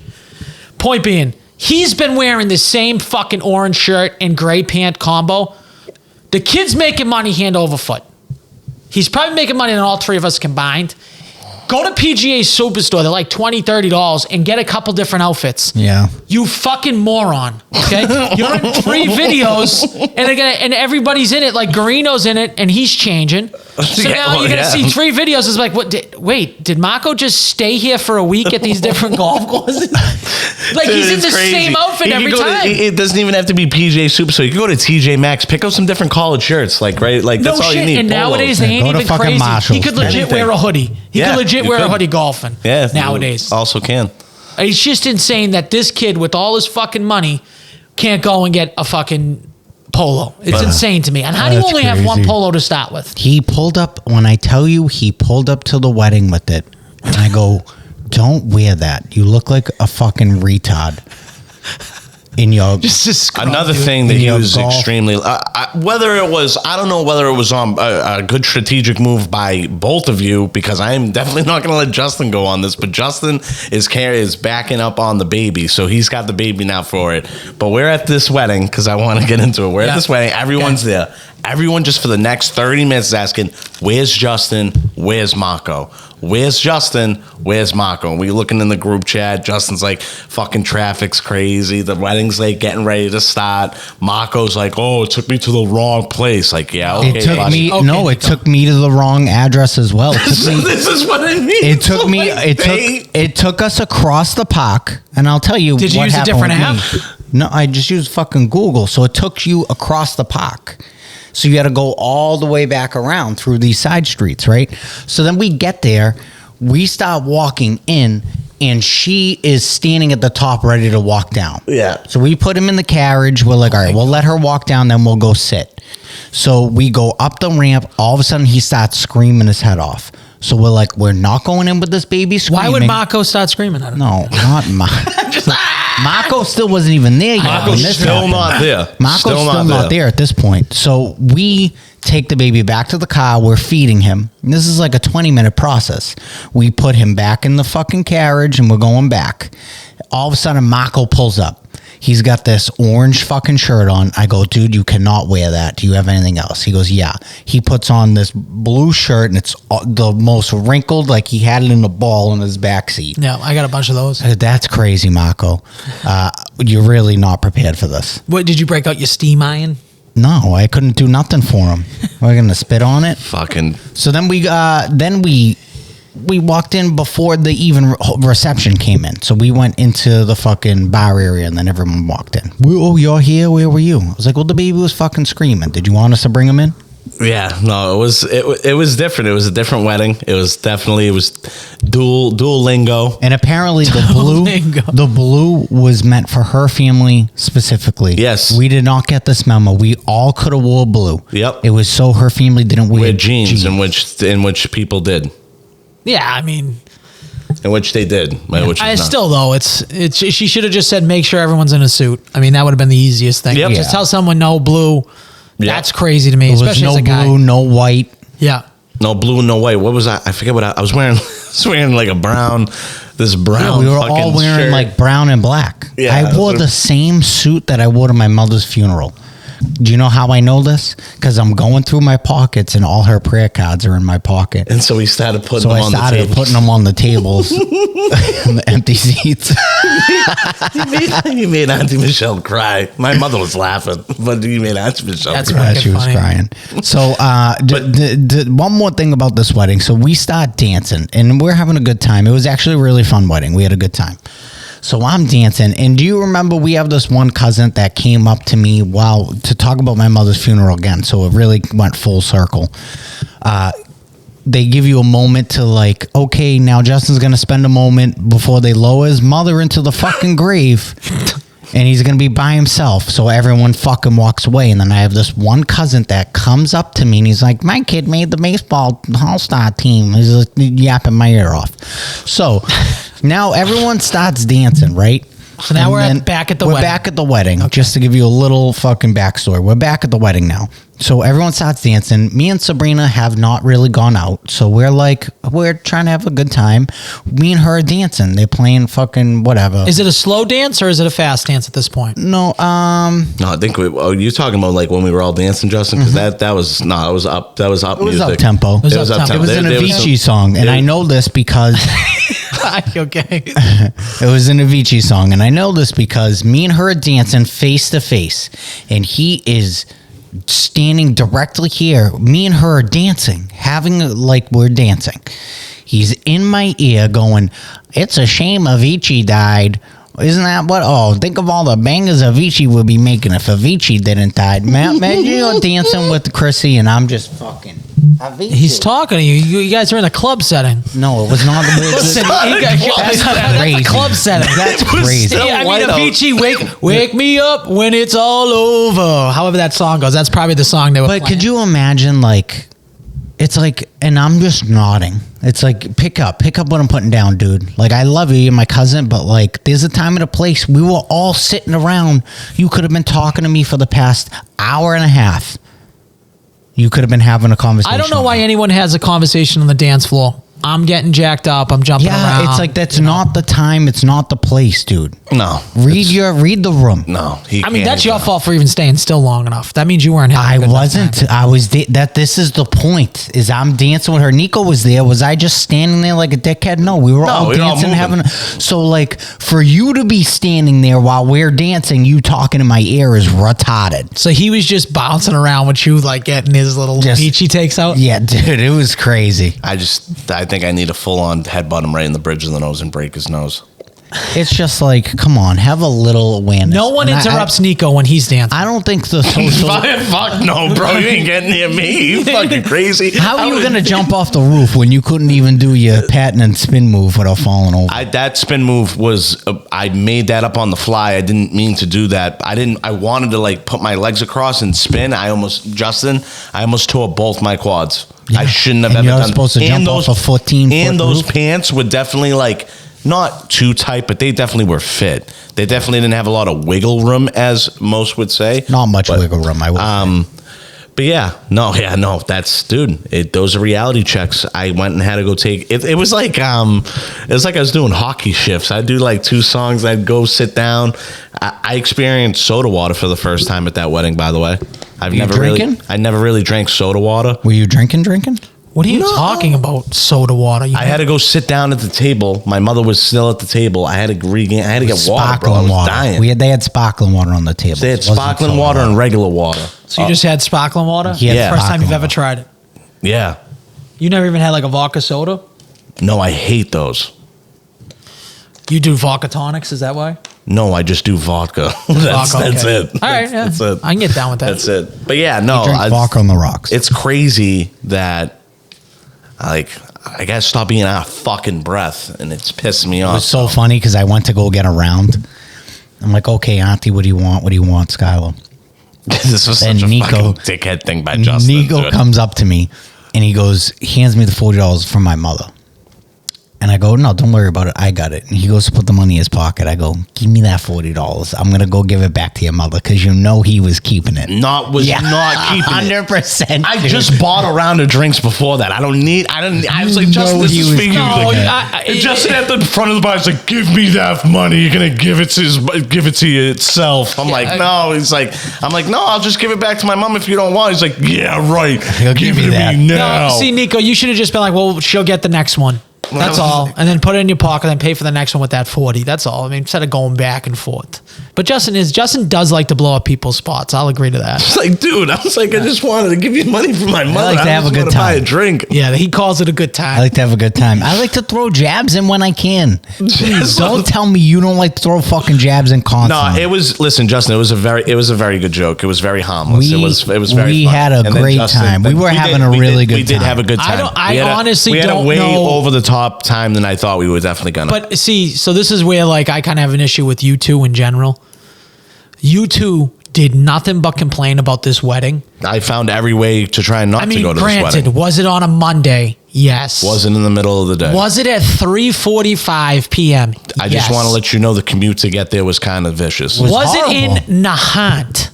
Point being, he's been wearing the same fucking orange shirt and gray pant combo. The kid's making money hand over foot. He's probably making money than all 3 of us combined. Go to PGA Superstore. They're like $20, $30 and get a couple different outfits. Yeah. You fucking moron. Okay? You're in 3 videos and everybody's in it. Like Garino's in it and he's changing. So now you're going to see 3 videos. It's like, did Marco just stay here for a week at these different golf courses? Like Dude, he's in the same outfit every time. It doesn't even have to be PGA Superstore. You can go to TJ Maxx, pick up some different collared shirts. Like, right? Like, that's all you need. And nowadays, they ain't even crazy. He could legit wear a hoodie. He could legit wear a hoodie golfing. Yeah. Nowadays. Also can. It's just insane that this kid with all his fucking money can't go and get a fucking polo. It's insane to me. And how do you only have 1 polo to start with? He pulled up, when I tell you, he pulled up to the wedding with it. And I go, don't wear that. You look like a fucking retard. In your another thing that he was extremely whether it was, I don't know whether it was on a good strategic move by both of you, because I am definitely not going to let Justin go on this, but Justin is backing up on the baby, so he's got the baby now for it. But we're at this wedding, because I want to get into it. We're at this wedding, everyone's there. Everyone just for the next 30 minutes is asking, where's Justin? Where's Marco? Where's Justin? Where's Marco? And we looking in the group chat. Justin's like, fucking traffic's crazy. The wedding's like getting ready to start. Marco's like, oh, it took me to the wrong place. Like, yeah, okay. It took me to the wrong address as well. This is what I mean. It took us across the park, and I'll tell you. Did you use a different app? No, I just used fucking Google. So it took you across the park. So you got to go all the way back around through these side streets, right? So then we get there, we start walking in, and she is standing at the top ready to walk down. Yeah. So we put him in the carriage. We're like, all right, we'll let her walk down, then we'll go sit. So we go up the ramp. All of a sudden, he starts screaming his head off. So we're like, we're not going in with this baby screaming. Why would Marco start screaming at him? No, not Marco. Marco still wasn't even there yet. Marco's still not there. Marco's still not there at this point. So we take the baby back to the car. We're feeding him. And this is like a 20-minute process. We put him back in the fucking carriage and we're going back. All of a sudden, Marco pulls up. He's got this orange fucking shirt on. I go, dude, you cannot wear that. Do you have anything else? He goes, yeah. He puts on this blue shirt, and it's the most wrinkled, like he had it in a ball in his backseat. Yeah, I got a bunch of those. That's crazy, Marco. You're really not prepared for this. What, did you break out your steam iron? No, I couldn't do nothing for him. We're going to spit on it? Fucking. So then we walked in before the even reception came in. So we went into the fucking bar area, and then everyone walked in. Oh, you're here? Where were you? I was like, well, the baby was fucking screaming. Did you want us to bring him in? Yeah, no, it was different. It was a different wedding. It was dual lingo. And apparently the blue was meant for her family specifically. Yes. We did not get this memo. We all could have wore blue. Yep. It was so her family didn't wear jeans. in which people did. Yeah, I mean, in which they did. Still though, it's she should have just said make sure everyone's in a suit. I mean, that would have been the easiest thing. Yep. Just tell someone no blue. Yep. That's crazy to me, especially as a guy. No blue, no white. Yeah. No blue, no white. What was that? I forget what I was wearing. I was wearing like a brown. This brown. Yeah, we were all wearing shirt. like brown and black. Yeah, I wore the same suit that I wore to my mother's funeral. Do you know how I know this? Because I'm going through my pockets and all her prayer cards are in my pocket. And so we started putting them on the tables. So I started putting them on the tables and the empty seats. You made Auntie Michelle cry. My mother was laughing, but you made Auntie Michelle cry. She was crying. So one more thing about this wedding. So we start dancing and we're having a good time. It was actually a really fun wedding. We had a good time. So I'm dancing, and do you remember we have this one cousin that came up to me to talk about my mother's funeral again, so it really went full circle. They give you a moment to like, okay, now Justin's going to spend a moment before they lower his mother into the fucking grave, And he's going to be by himself. So everyone fucking walks away. And then I have this one cousin that comes up to me and he's like, my kid made the baseball all-star team. He's like, yapping my ear off. So now everyone starts dancing, right? So now back at the wedding. We're back at the wedding. Okay. Just to give you a little fucking backstory. We're back at the wedding now. So everyone starts dancing. Me and Sabrina have not really gone out. So we're trying to have a good time. Me and her are dancing. They're playing fucking whatever. Is it a slow dance or is it a fast dance at this point? No, No, I think you're talking about like when we were all dancing, Justin, because that was up music. It was up tempo. It was up tempo. It was an Avicii song, and I know this because okay. it was an Avicii song, and I know this because me and her are dancing face to face, and he is standing directly here. Me and her are dancing, we're dancing. He's in my ear going, "It's a shame Avicii died." Isn't that what? Oh, think of all the bangers Avicii would be making if Avicii didn't die. Man, you're dancing with Chrissy, and I'm just fucking Avicii. He's talking to you. You guys are in a club setting. No, it was not. Listen, that's crazy. a club setting. That's crazy. I mean, Avicii, wake me up when it's all over. However that song goes, that's probably the song they were playing. But could you imagine, like, it's like, and I'm just nodding. It's like, pick up what I'm putting down, dude. Like, I love you, you're my cousin, but like, there's a time and a place. We were all sitting around. You could have been talking to me for the past hour and a half. You could have been having a conversation. I don't know why anyone has a conversation on the dance floor. I'm getting jacked up. I'm jumping around. Yeah, it's like, that's not the time. It's not the place, dude. No. Read the room. No. I mean, that's your fault for even staying still long enough. That means you weren't having a good wasn't. time. I was. This is the point. Is I'm dancing with her. Nico was there. Was I just standing there like a dickhead? No, we were all dancing, having. So like, for you to be standing there while we're dancing, you talking in my ear is retarded. So he was just bouncing around with you, like getting his little Avicii takes out. Yeah, dude, it was crazy. I think I need a full-on headbutt him right in the bridge of the nose and break his nose. It's just like, come on, have a little awareness. No one interrupts Nico when he's dancing. I don't think the social... Fuck no, bro. You ain't getting near me. You fucking crazy. How are you going to jump off the roof when you couldn't even do your patent and spin move without falling over? That spin move was... I made that up on the fly. I didn't mean to do that. I wanted to like put my legs across and spin. I almost tore both my quads. Yeah. I shouldn't have ever done. You're supposed to jump off a 14-foot And those roof? pants were definitely like... Not too tight, but they definitely were fit. They definitely didn't have a lot of wiggle room, as most would say. Not much wiggle room, I would say. But no, that's, dude, those are reality checks. I went and had to go take it. It was like I was doing hockey shifts. I'd do like 2 songs. I'd go sit down. I experienced soda water for the first time at that wedding, by the way. I never really drank soda water. Were you drinking? What are you talking about? Soda water? I had to go sit down at the table. My mother was still at the table. I had to get water, bro. I was dying. They had sparkling water on the table. They had sparkling water and regular water. So you just had sparkling water? Yeah. First time you've ever tried it? Yeah. You never even had like a vodka soda? No, I hate those. You do vodka tonics? Is that why? No, I just do vodka. That's it. All right, yeah. That's it. I can get down with that. That's it. But yeah, no. Vodka on the rocks. It's crazy that... Like, I gotta stop being out of fucking breath, and it's pissing me off. It was so funny because I went to go get around. I'm like, okay, Auntie, what do you want? What do you want, Skylar? This was such a fucking dickhead thing by Justin. Nico comes up to me, and he hands me the $40 from my mother. And I go, no, don't worry about it. I got it. And he goes to put the money in his pocket. I go, give me that $40. I'm going to go give it back to your mother because you know he was keeping it. Not keeping 100%. I just bought a round of drinks before that. I was like, Justin, this is for you. Justin at the front of the bar is like, give me that money. You're going to give it to you itself. I'm like, no. I'm like, no, I'll just give it back to my mom if you don't want. He's like, yeah, right. Give it to me now. No, see, Nico, you should have just been like, well, she'll get the next one. That's all. And then put it in your pocket and pay for the next one with that 40. That's all. I mean, instead of going back and forth. But Justin does like to blow up people's spots. I'll agree to that. It's like, dude, I was like, I just wanted to give you money from my mother. I like to have a good time. Buy a drink. Yeah, he calls it a good time. I like to have a good time. I like to throw jabs in when I can. Please don't tell me you don't like to throw fucking jabs in constantly. No, listen, Justin, it was a very good joke. It was very harmless. It was very fun. We had a great time. We were having a really good time. We did have a good time. I honestly don't know. We had a way over the top time than I thought we were definitely gonna. But see, so this is where like I kind of have an issue with you two in general. You two did nothing but complain about this wedding. I found every way to try not to go to this granted, wedding. was it on a Monday? Yes. Wasn't in the middle of the day. Was it at 3:45 p.m.? I just want to let you know the commute to get there was kind of vicious. Was horrible. it in Nahant,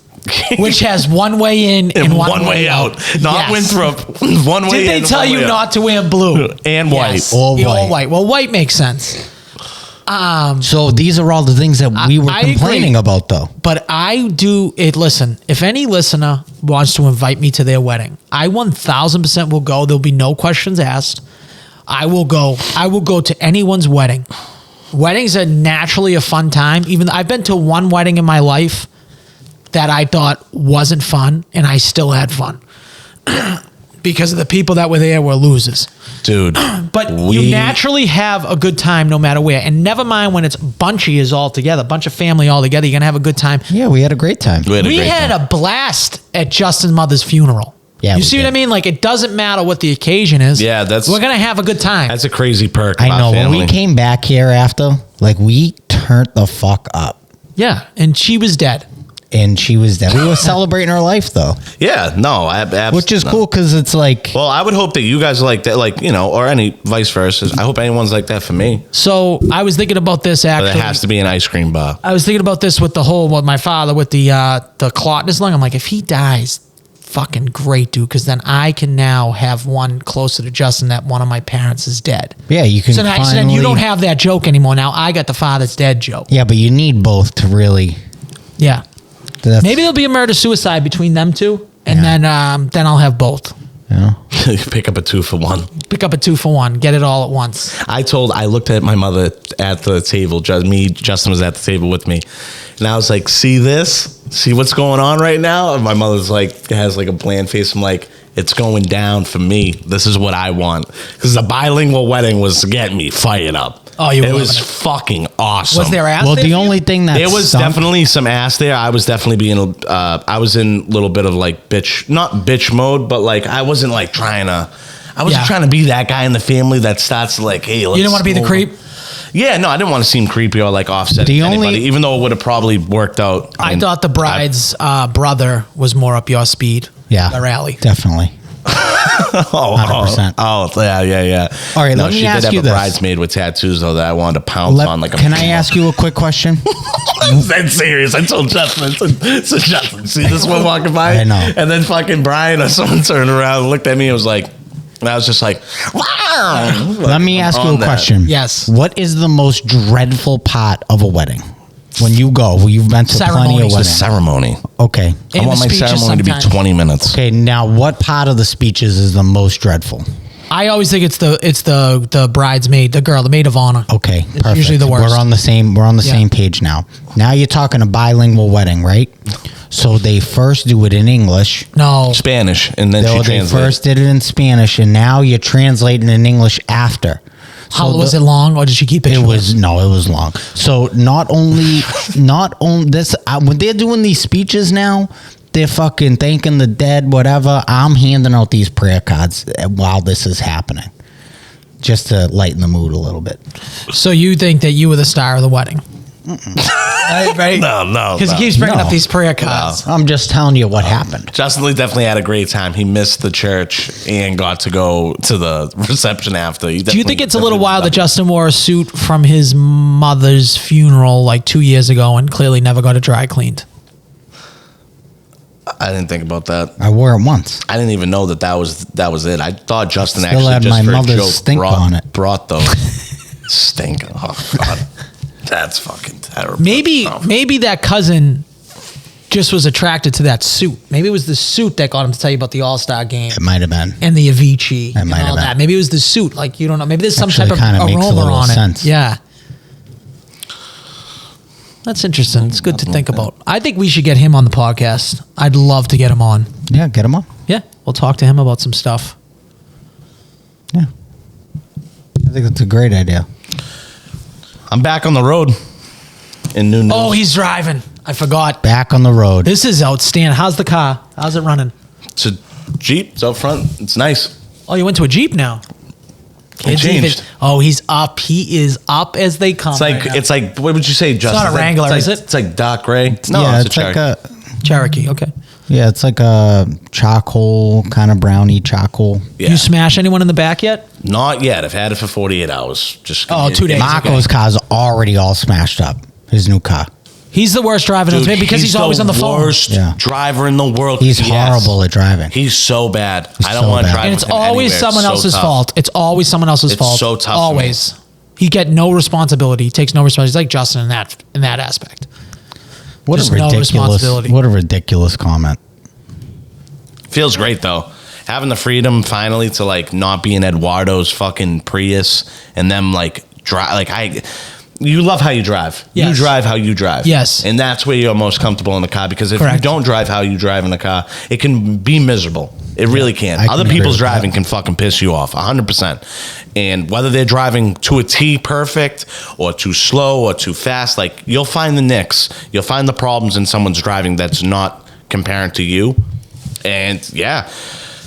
which has one way in and one way out? Not Yes. Winthrop. One way in. Did they tell one you way out. not to wear blue? And white. Yes. All Yeah, white. all white. Well, white makes sense. So these are all the things that we were I agree. complaining about, though. But I do it. Listen, if any listener wants to invite me to their wedding, I 1000% will go. There'll be no questions asked. I will go. I will go to anyone's wedding. Weddings are naturally a fun time. Even I've been to one wedding in my life that I thought wasn't fun, and I still had fun because of the people that were there were losers. Dude. But you naturally have a good time no matter where. And never mind when it's bunchy is all together, bunch of family all together, you're going to have a good time. Yeah, we had a great time. We had a blast at Justin's mother's funeral. Yeah, you we see did. what I mean? Like, it doesn't matter what the occasion is. Yeah, we're going to have a good time. That's a crazy perk. I of our know. When family. we came back here after, like, we turned the fuck up. Yeah. And she was dead. And she was dead. We were celebrating her life, though. Yeah, no, Which is cool because it's like... Well, I would hope that you guys are like that, like, you know, or any vice versa. I hope anyone's like that for me. So I was thinking about this But actually. it has to be an ice cream bar. I was thinking about this with the whole, with my father, with the clot in his lung. I'm like, if he dies, fucking great, dude, because then I can now have one closer to Justin that one of my parents is dead. Yeah, you can So then you don't have that joke anymore. Now I got the father's dead joke. Yeah, but you need both to really... Yeah. That's, Maybe there'll be a murder-suicide between them two, and then I'll have both. Yeah. Pick up a 2-for-1. Pick up a 2-for-1. Get it all at once. I looked at my mother at the table. Justin was at the table with me. And I was like, see this? See what's going on right now? And my mother's like, has like a bland face. I'm like, it's going down for me. This is what I want. Because the bilingual wedding was getting me fired up. Oh, you were It was loving it. fucking awesome. Was there ass Well, there the for you? only thing that There was stunk- definitely some ass there. I was definitely being, I was in a little bit of like not bitch mode, but like I wasn't like trying to be that guy in the family that starts to like, hey, let's You didn't want to be the go- creep? Yeah, no, I didn't want to seem creepy or like offsetting The only- anybody, even though it would have probably worked out. I thought the bride's brother was more up your speed. Yeah. The rally. Definitely. 100%. Oh, yeah. All right, let me she ask did have you a this. bridesmaid with tattoos though that I wanted to pounce on like a. Can I ask you a quick question? That's serious. I told Justin. So Justin, see this one walking by? I know. And then fucking Brian or someone turned around and looked at me and was like, and I was just like, wow. Let me ask you a On that. question. Yes. What is the most dreadful part of a wedding? When you go, you've been to plenty Ceremonies. of The weddings. ceremony. Okay. I And want the my speeches ceremony to be sometimes. 20 minutes. Okay. Now, what part of the speeches is the most dreadful? I always think it's the bridesmaid, the girl, the maid of honor. Okay. It's Perfect. usually the worst. We're on the same. We're on the Yeah. same page now. Now you're talking a bilingual wedding, right? So they first do it in English. No. Spanish, and then she They translates. first did it in Spanish, and now you're translating in English after. How was it long, or did she keep it? It short? was it was long. So not only this when they're doing these speeches now, they're fucking thanking the dead, whatever. I'm handing out these prayer cards while this is happening, just to lighten the mood a little bit. So you think that you were the star of the wedding? Right? No. Because he keeps bringing No. up these prayer cards. I'm just telling you what happened. Justin Lee definitely had a great time. He missed the church and got to go to the reception after. Do you think it's a little wild that Justin wore a suit from his mother's funeral like 2 years ago and clearly never got it dry cleaned? I didn't think about that. I wore it once. I didn't even know that was it. I thought Justin Still actually had just my for a mother's joke stink on it. brought those stink. Oh God, that's fucking terrible. Maybe that cousin just was attracted to that suit. Maybe it was the suit that got him to tell you about the All-Star game It might have been. and the Avicii and might have all been. that. Maybe it was the suit. Like, you don't know. Maybe there's some Actually type of kinda makes a aroma little on sense. it. Yeah. That's interesting. It's good to think about. I think we should get him on the podcast. I'd love to get him on. Yeah, get him on. Yeah. We'll talk to him about some stuff. Yeah, I think that's a great idea. I'm back on the road in new news. Oh, he's driving. I forgot. Back on the road. This is outstanding. How's the car? How's it running? It's a Jeep. It's out front. It's nice. Oh, you went to a Jeep now. Kids changed. he's up. He is up as they come. It's like what would you say, Justin? not a Wrangler, it's is like, it? It's like dark gray. No, yeah, it's a like Cherokee. Cherokee. Okay. Yeah, it's like a charcoal, kind of brownie charcoal. Yeah. You smash anyone in the back yet? Not yet. I've had it for 48 hours. Just 2 days. Marco's car's already all smashed up. His new car. He's the worst driver Dude, because he's always on the phone. Worst Yeah. driver in the world. He's horrible at driving. He's so bad. I don't so want to bad. drive. And it's with him always anywhere. someone It's so else's tough. fault. It's always someone else's It's fault. so tough for me. Always. He get no responsibility. He takes no responsibility. He's like Justin in that aspect. What Just a no ridiculous! responsibility. What a ridiculous comment. Feels great though. Having the freedom finally to like not be in Eduardo's fucking Prius and them like drive you love how you drive. Yes. You drive how you drive. Yes. And that's where you're most comfortable in the car because if Correct. you don't drive how you drive in the car, it can be miserable. It really can. I can Other agree people's with that. driving can fucking piss you off 100%. And whether they're driving to a T perfect or too slow or too fast, like you'll find the nicks. You'll find the problems in someone's driving that's not comparing to you. And yeah,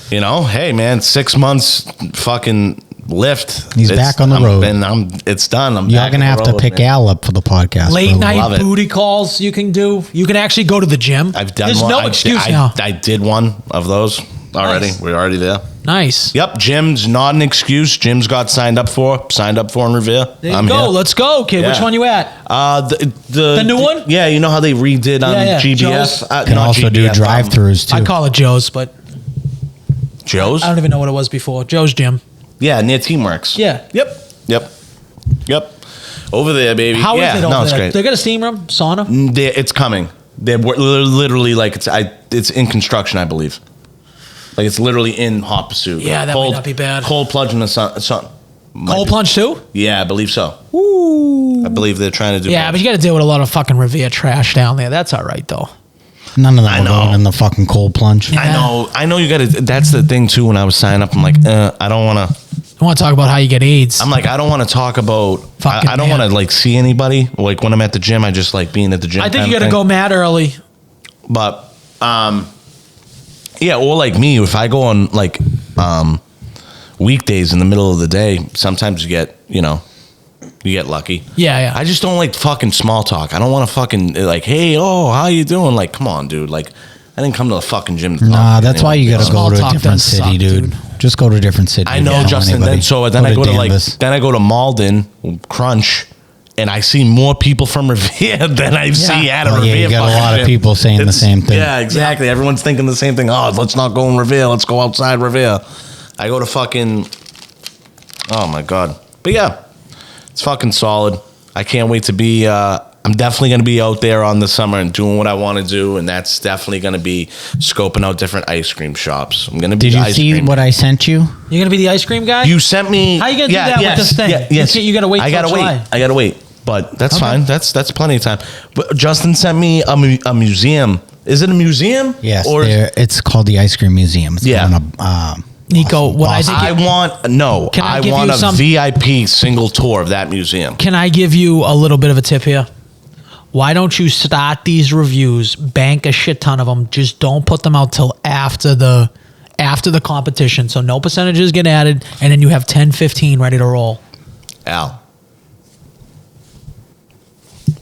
you know, hey man, 6 months fucking lift. He's back on the road. And it's done. You're back gonna on have the to road, pick man. Al up for the podcast. Late Love night it. booty calls you can do. You can actually go to the gym. I've done There's one. no excuse now. I did one of those already. Nice. We're already there. Nice. Yep, gym's not an excuse. Jim's got signed up in Revere. There you I'm go. here. Let's go, kid. Which Yeah. one you at? The new one? Yeah, you know how they redid Yeah, GBS. Joe's. Can Not also do GBS, drive-throughs too. I call it Joe's, but Joe's. I don't even know what it was before. Joe's Gym. Yeah, near Teamworks. Yeah. Yep. Over there, baby. How is yeah, it over no, it's there? great. They got a steam room, sauna. It's coming. They're literally like it's in construction, I believe. Like it's literally in hot pursuit. Yeah, that might not be bad. Cold plunge in the sun. Cold plunge too? Yeah, I believe so. Ooh. I believe they're trying to do. Yeah, both. but you got to deal with a lot of fucking Revere trash down there. That's all right though. None of them I are know. going in the fucking cold plunge. Yeah. I know. You got to. That's the thing too. When I was signing up, I'm like, I don't want to. I want to talk about how you get AIDS. I'm like, I don't want to talk about. Fucking I don't man. want to like see anybody. Like when I'm at the gym, I just like being at the gym. I think kind you of got to thing. go mad early. But yeah, or like me, if I go on like weekdays in the middle of the day, sometimes you get lucky. Yeah. I just don't like fucking small talk. I don't want to fucking like, hey, how you doing? Like, come on, dude. Like, I didn't come to the fucking gym. To Nah, talk to that's anyone, why you got to Small go to a talk different does city, suck, dude. dude. Just go to a different city. I know, Don't Justin. anybody. Then I go to Danvers. then I go to Malden, Crunch, and I see more people from Revere than I see at a Oh, Revere. yeah, you got a fucking lot of gym. people saying the same thing. Yeah, exactly. Everyone's thinking the same thing. Oh, let's not go in Revere. Let's go outside Revere. I go to fucking. Oh my god. But yeah, it's fucking solid. I can't wait to be. I'm definitely going to be out there on the summer and doing what I want to do, and that's definitely going to be scoping out different ice cream shops. I'm going to be. Did the you ice see cream. what I sent you? You're gonna be the ice cream guy. You sent me. How you gonna do that with this thing? Yes, You gotta wait I till gotta July. wait. I gotta wait. But that's Okay. fine. That's plenty of time. But Justin sent me a museum. Is it a museum? Yes, Or it's called the Ice Cream Museum. It's Yeah. going to, Nico, what I think. I want no. Can I I give want you a some- VIP single tour of that museum. Can I give you a little bit of a tip here? Why don't you start these reviews, bank a shit ton of them, just don't put them out till after the competition, so no percentages get added, and then you have 10, 15 ready to roll. Al,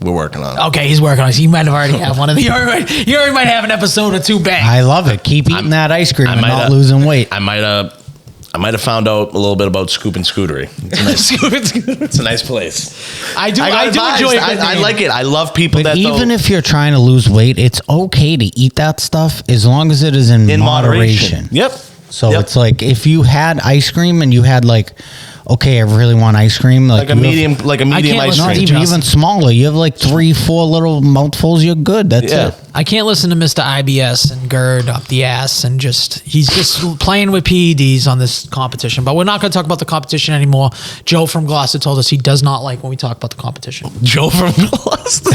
we're working on it. Okay, he's working on it. You might have already have one of the. You already might have an episode or two banked. I love it. Keep eating that ice cream and not losing weight. I might have found out a little bit about Scoop and Scootery. It's a nice place. I do got enjoy it. I like it. I love people But that even if you're trying to lose weight, it's okay to eat that stuff as long as it is in moderation. Yep. So Yep. it's like if you had ice cream and you had like, okay, I really want ice cream, like a you medium, have, like a medium can't ice listen not cream. to even smaller. You have like 3-4 little mouthfuls. You're good. That's Yeah. it. I can't listen to Mr. IBS and GERD up the ass and he's just playing with PEDs on this competition. But we're not going to talk about the competition anymore. Joe from Gloucester told us he does not like when we talk about the competition. Joe from Gloucester.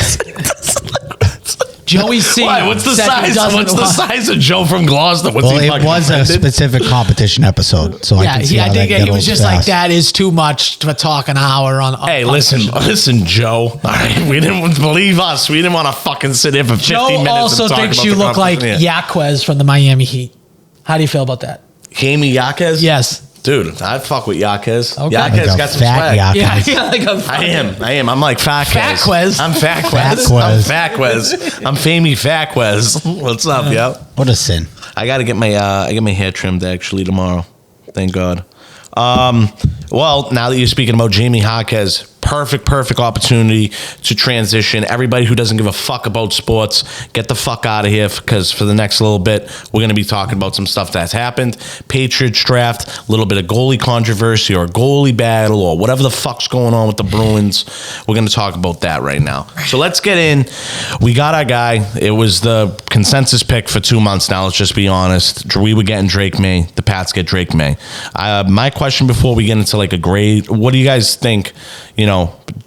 Joey C. Why? What's the said he size? doesn't What's the want- size of Joe from Gloucester? Was Well, he it fucking was a offended? specific competition episode, so I Yeah, can see I how think that he was just like, fast. that is too much to talk an hour on. Hey, listen, Joe. All right, we didn't believe us. We didn't want to fucking sit here for 50 Joe minutes. also and talk thinks about you the look like competition. Yaquez from the Miami Heat. How do you feel about that? Jamie Yaquez? Yes. Dude, I'd fuck with Yaquez. Okay. Yaquez Like got a some fat swag. Yaquez. Yeah, like a I am. I'm like Fat Quez. I'm Fat Quez. Fat Quez. I'm Fat Quez. I'm Famey Fat Quez. What's up, yo? What a sin. I got to get my hair trimmed actually tomorrow. Thank God. Well, now that you're speaking about Jamie Jaquez, perfect opportunity to transition. Everybody who doesn't give a fuck about sports, get the fuck out of here, because for the next little bit, we're going to be talking about some stuff that's happened. Patriots draft, a little bit of goalie controversy or goalie battle or whatever the fuck's going on with the Bruins. We're going to talk about that right now. So let's get in. We got our guy. It was the consensus pick for 2 months now. Let's just be honest. We were getting Drake May. The Pats get Drake May. My question before we get into like a grade, what do you guys think? You know,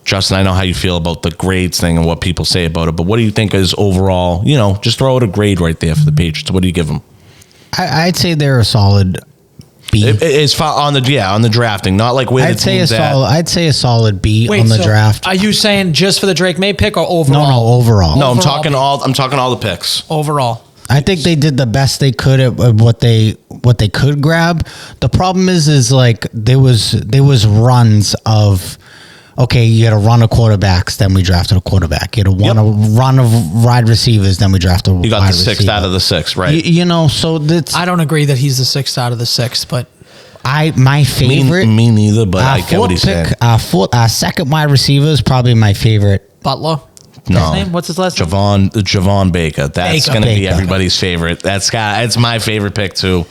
Justin, I know how you feel about the grades thing and what people say about it, but what do you think is overall, you know, just throw out a grade right there for the Patriots. What do you give them? I'd say they're a solid B. It's on the drafting, not like where I'd say a solid B on the draft. Are you saying just for the Drake May pick or overall? No, overall. No, I'm Overall talking all the picks. Overall. I think they did the best they could at what they could grab. The problem is like there was runs of, okay, you had a run of quarterbacks, then we drafted a quarterback. You had a run of wide receivers, then we drafted a wide receiver. You got the sixth out of the sixth, right? You know, so that's... I don't agree that he's the sixth out of the sixth, but my favorite... Me neither, but I get what he's saying. Our second wide receiver is probably my favorite. Butler. No. His name? What's his last name? Javon Baker. That's going to be Baker. everybody's favorite. It's my favorite pick too,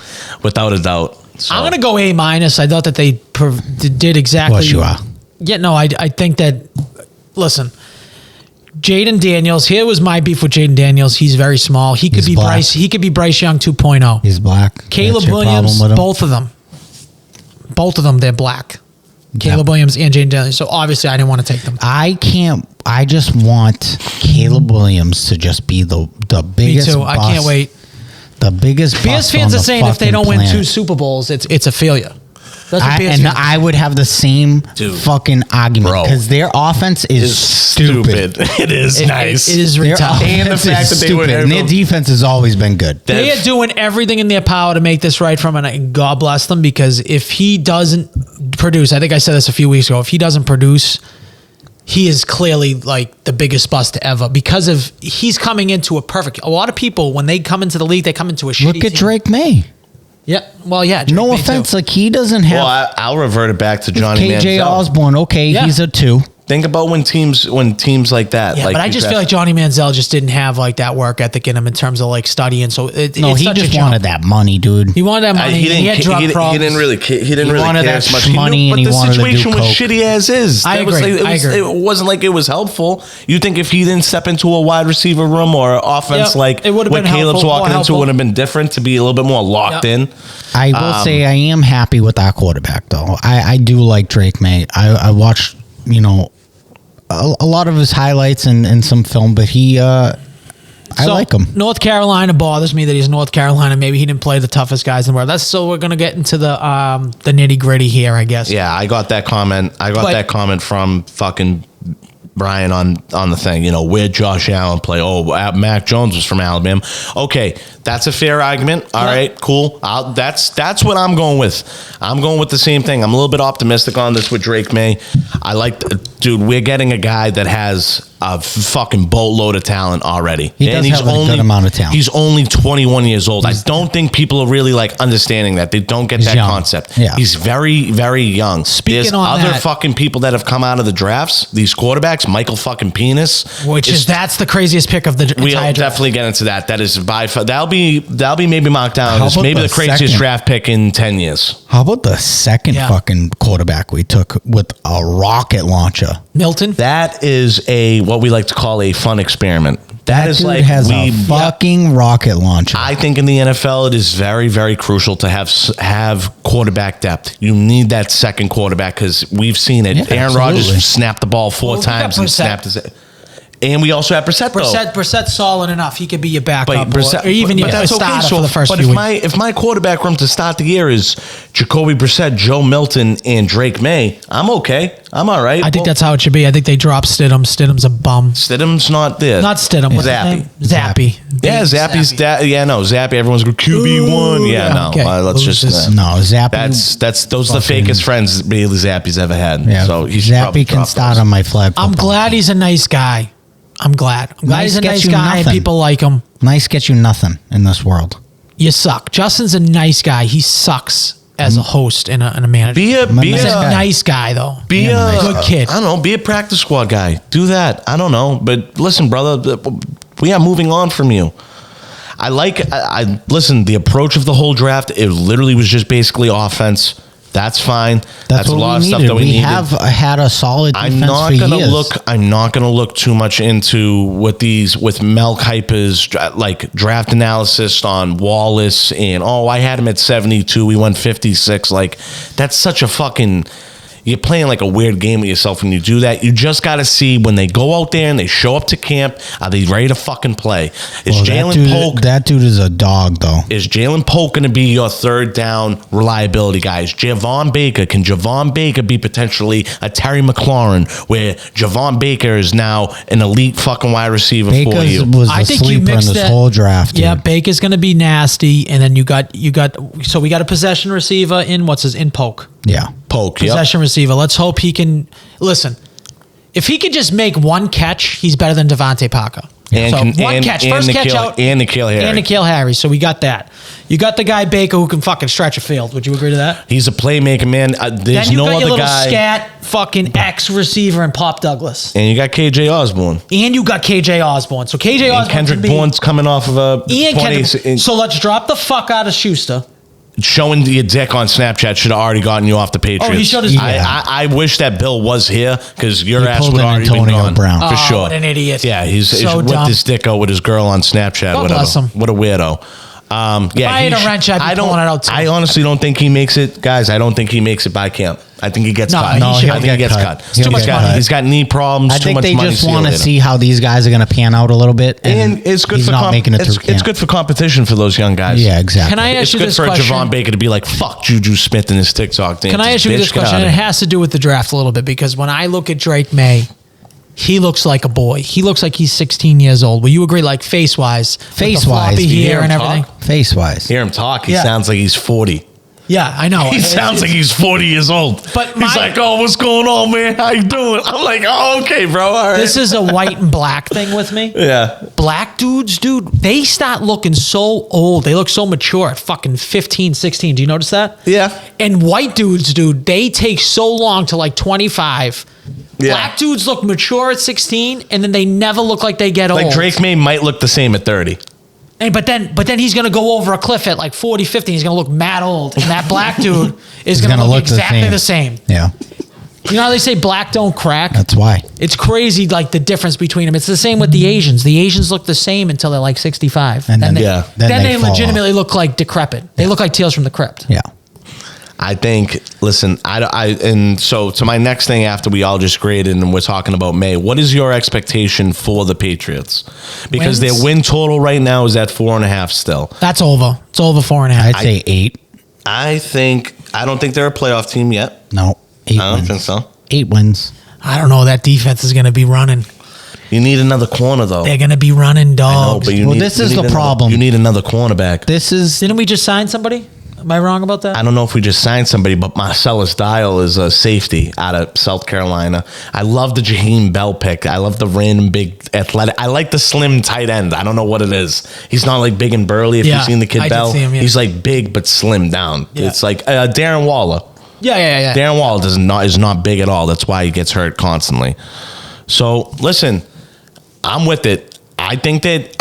without a doubt. So. I'm going to go A-. I thought that they did exactly. Of course you are. Yeah, no, I think that, listen, Jaden Daniels, here was my beef with Jaden Daniels. He's very small. He could be black. Bryce. He could be Bryce Young 2.0. He's black. Caleb That's your Williams, problem with him? both of them, they're black. Caleb Williams and Jaden Daniels. So obviously I didn't want to take them. I just want Caleb Williams to just be the biggest Me too. I bust, can't wait. The biggest BS bust fans on are the saying if they fucking don't win planet. 2 Super Bowls, it's a failure. That's what BS And fans- I would have the same fucking argument Bro. because their offense is stupid. It is nice. It is Their retarded. And the offense fact is that they were stupid, and their able- defense has always been good. They are doing everything in their power to make this right from him, and God bless them, because if he doesn't produce, I think I said this a few weeks ago, if he doesn't produce, he is clearly like the biggest bust ever, because of he's coming into a lot of people, when they come into the league, they come into a shitty Look at team. Drake May. Yeah, well, yeah. Drake No May offense, too. like he doesn't have Well, I'll revert it back to Johnny KJ Manziel. Osborne. Okay, Yeah. he's a 2. Think about when teams like that. Yeah, like but I just feel like Johnny Manziel just didn't have like that work ethic in him in terms of like studying. So No, it's he such a just jump. wanted that money, dude. He wanted that money. He He had drug problems. didn't really care wanted care that as much. He money knew, and he but the wanted to do situation was coke. shitty as is. I That was agree. like- I agree. It wasn't like it was helpful. You think if he didn't step into a wide receiver room or offense Yep, like it would've what been Caleb's helpful, more walking into helpful. would have been different, to be a little bit more locked Yep. in. I will say I am happy with our quarterback, though. I do like Drake May. I watched, a lot of his highlights and some film, but I like him. North Carolina bothers me that he's North Carolina. Maybe he didn't play the toughest guys in the world. That's so we're gonna get into the nitty gritty here, I guess. Yeah, I got that comment. That comment from fucking Brian on the thing. Where'd Josh Allen play? Oh, Mac Jones was from Alabama. Okay, that's a fair argument. All right, cool. That's what I'm going with. I'm going with the same thing. I'm a little bit optimistic on this with Drake May. Dude, we're getting a guy that has a fucking boatload of talent already. He does have a good amount of talent. He's only 21 years old. I don't think people are really like understanding that. They don't get that young. concept. Yeah. He's very, very young. Speaking There's on other that- fucking people that have come out of the drafts. These quarterbacks, Michael fucking Penis, That's the craziest pick of the we'll entire draft. definitely get into that. That is by far, that'll be maybe marked down How as about maybe the the craziest second? draft pick in 10 years. How about the second fucking quarterback we took with a rocket launcher? Milton. That is what we like to call a fun experiment. That is dude like has a fucking rocket launcher. I think in the NFL, it is very, very crucial to have quarterback depth. You need that second quarterback because we've seen it. Yeah, Aaron absolutely. Rodgers snapped the ball 4 Well, we got times and Brissett. snapped his. And we also have Brissett, though. Brissett's solid enough. He could be your backup, Brissett- or even your that's starter So, for the first but few if weeks. if my quarterback room to start the year is Jacoby Brissett, Joe Milton, and Drake May, I'm okay. I'm all right. I think that's how it should be. I think they dropped Stidham. Stidham's a bum. Stidham's not there. Not Stidham. What's his Zappy. name? Zappy. Yeah, Zappy's Zappy. Everyone's going QB1. Yeah, no. Okay. Let's just No, Zappy. Those are the fakest friends Bailey Zappy's ever had. Yeah, So he should probably Zappy can drop start those. on my flag. I'm glad he's a nice guy. I'm glad Nice he's a gets nice you guy and nothing. people like him. Nice gets you nothing in this world. You suck. Justin's a nice guy. He sucks as a host and a manager. Be a He's a nice guy though. Be a good kid. I don't know. Be a practice squad guy. Do that. I don't know. But listen, brother, we are moving on from you. I listen. The approach of the whole draft, it literally was just basically offense. That's fine. That's a what lot we of stuff needed. that we needed. have had a solid defense I'm not for gonna years. look too much into with Mel Kiper's like draft analysis on Wallace and I had him at 72. We went 56. Like that's such a fucking. You're playing like a weird game with yourself when you do that. You just got to see when they go out there and they show up to camp, are they ready to fucking play? Is Jalen Polk? That dude is a dog, though. Is Jalen Polk going to be your third down reliability guy? Is Javon Baker? Can Javon Baker be potentially a Terry McLaurin where Javon Baker is now an elite fucking wide receiver for you? Baker was I a think you sleeper in mixed this that- whole draft. Yeah, dude. Baker's going to be nasty, and then you got. So we got a possession receiver in Polk. Yeah. Polk, yep. Possession receiver. Let's hope he can listen. If he could just make one catch, he's better than Devontae Parker. And so can- one and- catch, and first catch N'Keal- out, and N'Keal Harry. and N'Keal Harry. So we got that. You got the guy Baker who can fucking stretch a field. Would you agree to that? He's a playmaker, man. There's Then you no got your other little guy. scat fucking ex receiver and Pop Douglas, And you got KJ Osborne. and you got KJ Osborne. So KJ And Osborne Kendrick can be, Bourne's coming off of a Ian 20 Kendrick. So let's drop the fuck out of Schuster. showing your dick on Snapchat should have already gotten you off the Patriots. Oh, he showed his dick. I wish that Bill was here because your He ass pulled would an already been Antonio gone Brown. for Oh, sure. what an idiot. Yeah, he's So whipped dumb. his dick out with his girl on Snapchat. God whatever. bless him. What a weirdo. Yeah, I had a wrench, I'd be pulling it out too. I honestly don't think he makes it, guys. I don't think he makes it by camp. I think he gets No, cut. he should- I think he gets cut. He'll Too much get money. cut. He's got knee problems. I too think much they money. just See you want to later. see how these guys are going to pan out a little bit. And it's good he's for not making it through it's camp. good for competition for those young guys. Yeah, exactly. Can I ask It's you good this for question? Javon Baker to be like, fuck Juju Smith and his TikTok dance. Can I ask you this question? And it has to do with the draft a little bit because when I look at Drake May, he looks like a boy. He looks like he's 16 years old. Will you agree, like face-wise? With the Face-wise, floppy you hear hair him and everything. talk? Face-wise. Hear him talk. He Yeah. sounds like he's 40. Yeah, I know. He sounds like he's 40 years old. But he's my- like, oh, what's going on, man? How you doing? I'm like, oh, okay, bro. All right. This is a white and black thing with me. yeah. Black dudes, dude, they start looking so old. They look so mature at fucking 15, 16. Do you notice that? Yeah. And white dudes, dude, they take so long to like 25. Yeah. Black dudes look mature at 16, and then they never look like they get old. Like Drake May might look the same at 30. And, but then he's going to go over a cliff at like 40, 50. He's going to look mad old. And that black dude is going to look exactly the same. Yeah, You know how they say black don't crack? that's why. It's crazy, like the difference between them. It's the same with the Asians. The Asians look the same until they're like 65. And then- they, yeah. then they fall legitimately look like decrepit. They look like Tales from the Crypt. Yeah. I think, listen, and so to my next thing after we all just graded and we're talking about May, what is your expectation for the Patriots? Because Wins? their win total right now is at 4.5 still. That's over. It's over 4.5. I'd say 8. I don't think they're a playoff team yet. No, 8 I don't wins. think so. 8 wins. I don't know. That defense is going to be running. You need another corner though. They're going to be running I know, dogs. but you Well, need, this you is need the another- problem. You need another cornerback. This is Didn't we just sign somebody? Am I wrong about that? I don't know if we just signed somebody, but Marcellus Dial is a safety out of South Carolina. I love the Jaheim Bell pick. I love the random big athletic. I like the slim tight end. I don't know what it is. He's not like big and burly. If Yeah, you've seen the kid I did Bell, see him, yeah. he's like big but slim down. Yeah. It's like Darren Waller. Yeah. Darren Waller is not big at all. That's why he gets hurt constantly. So listen, I'm with it. I think that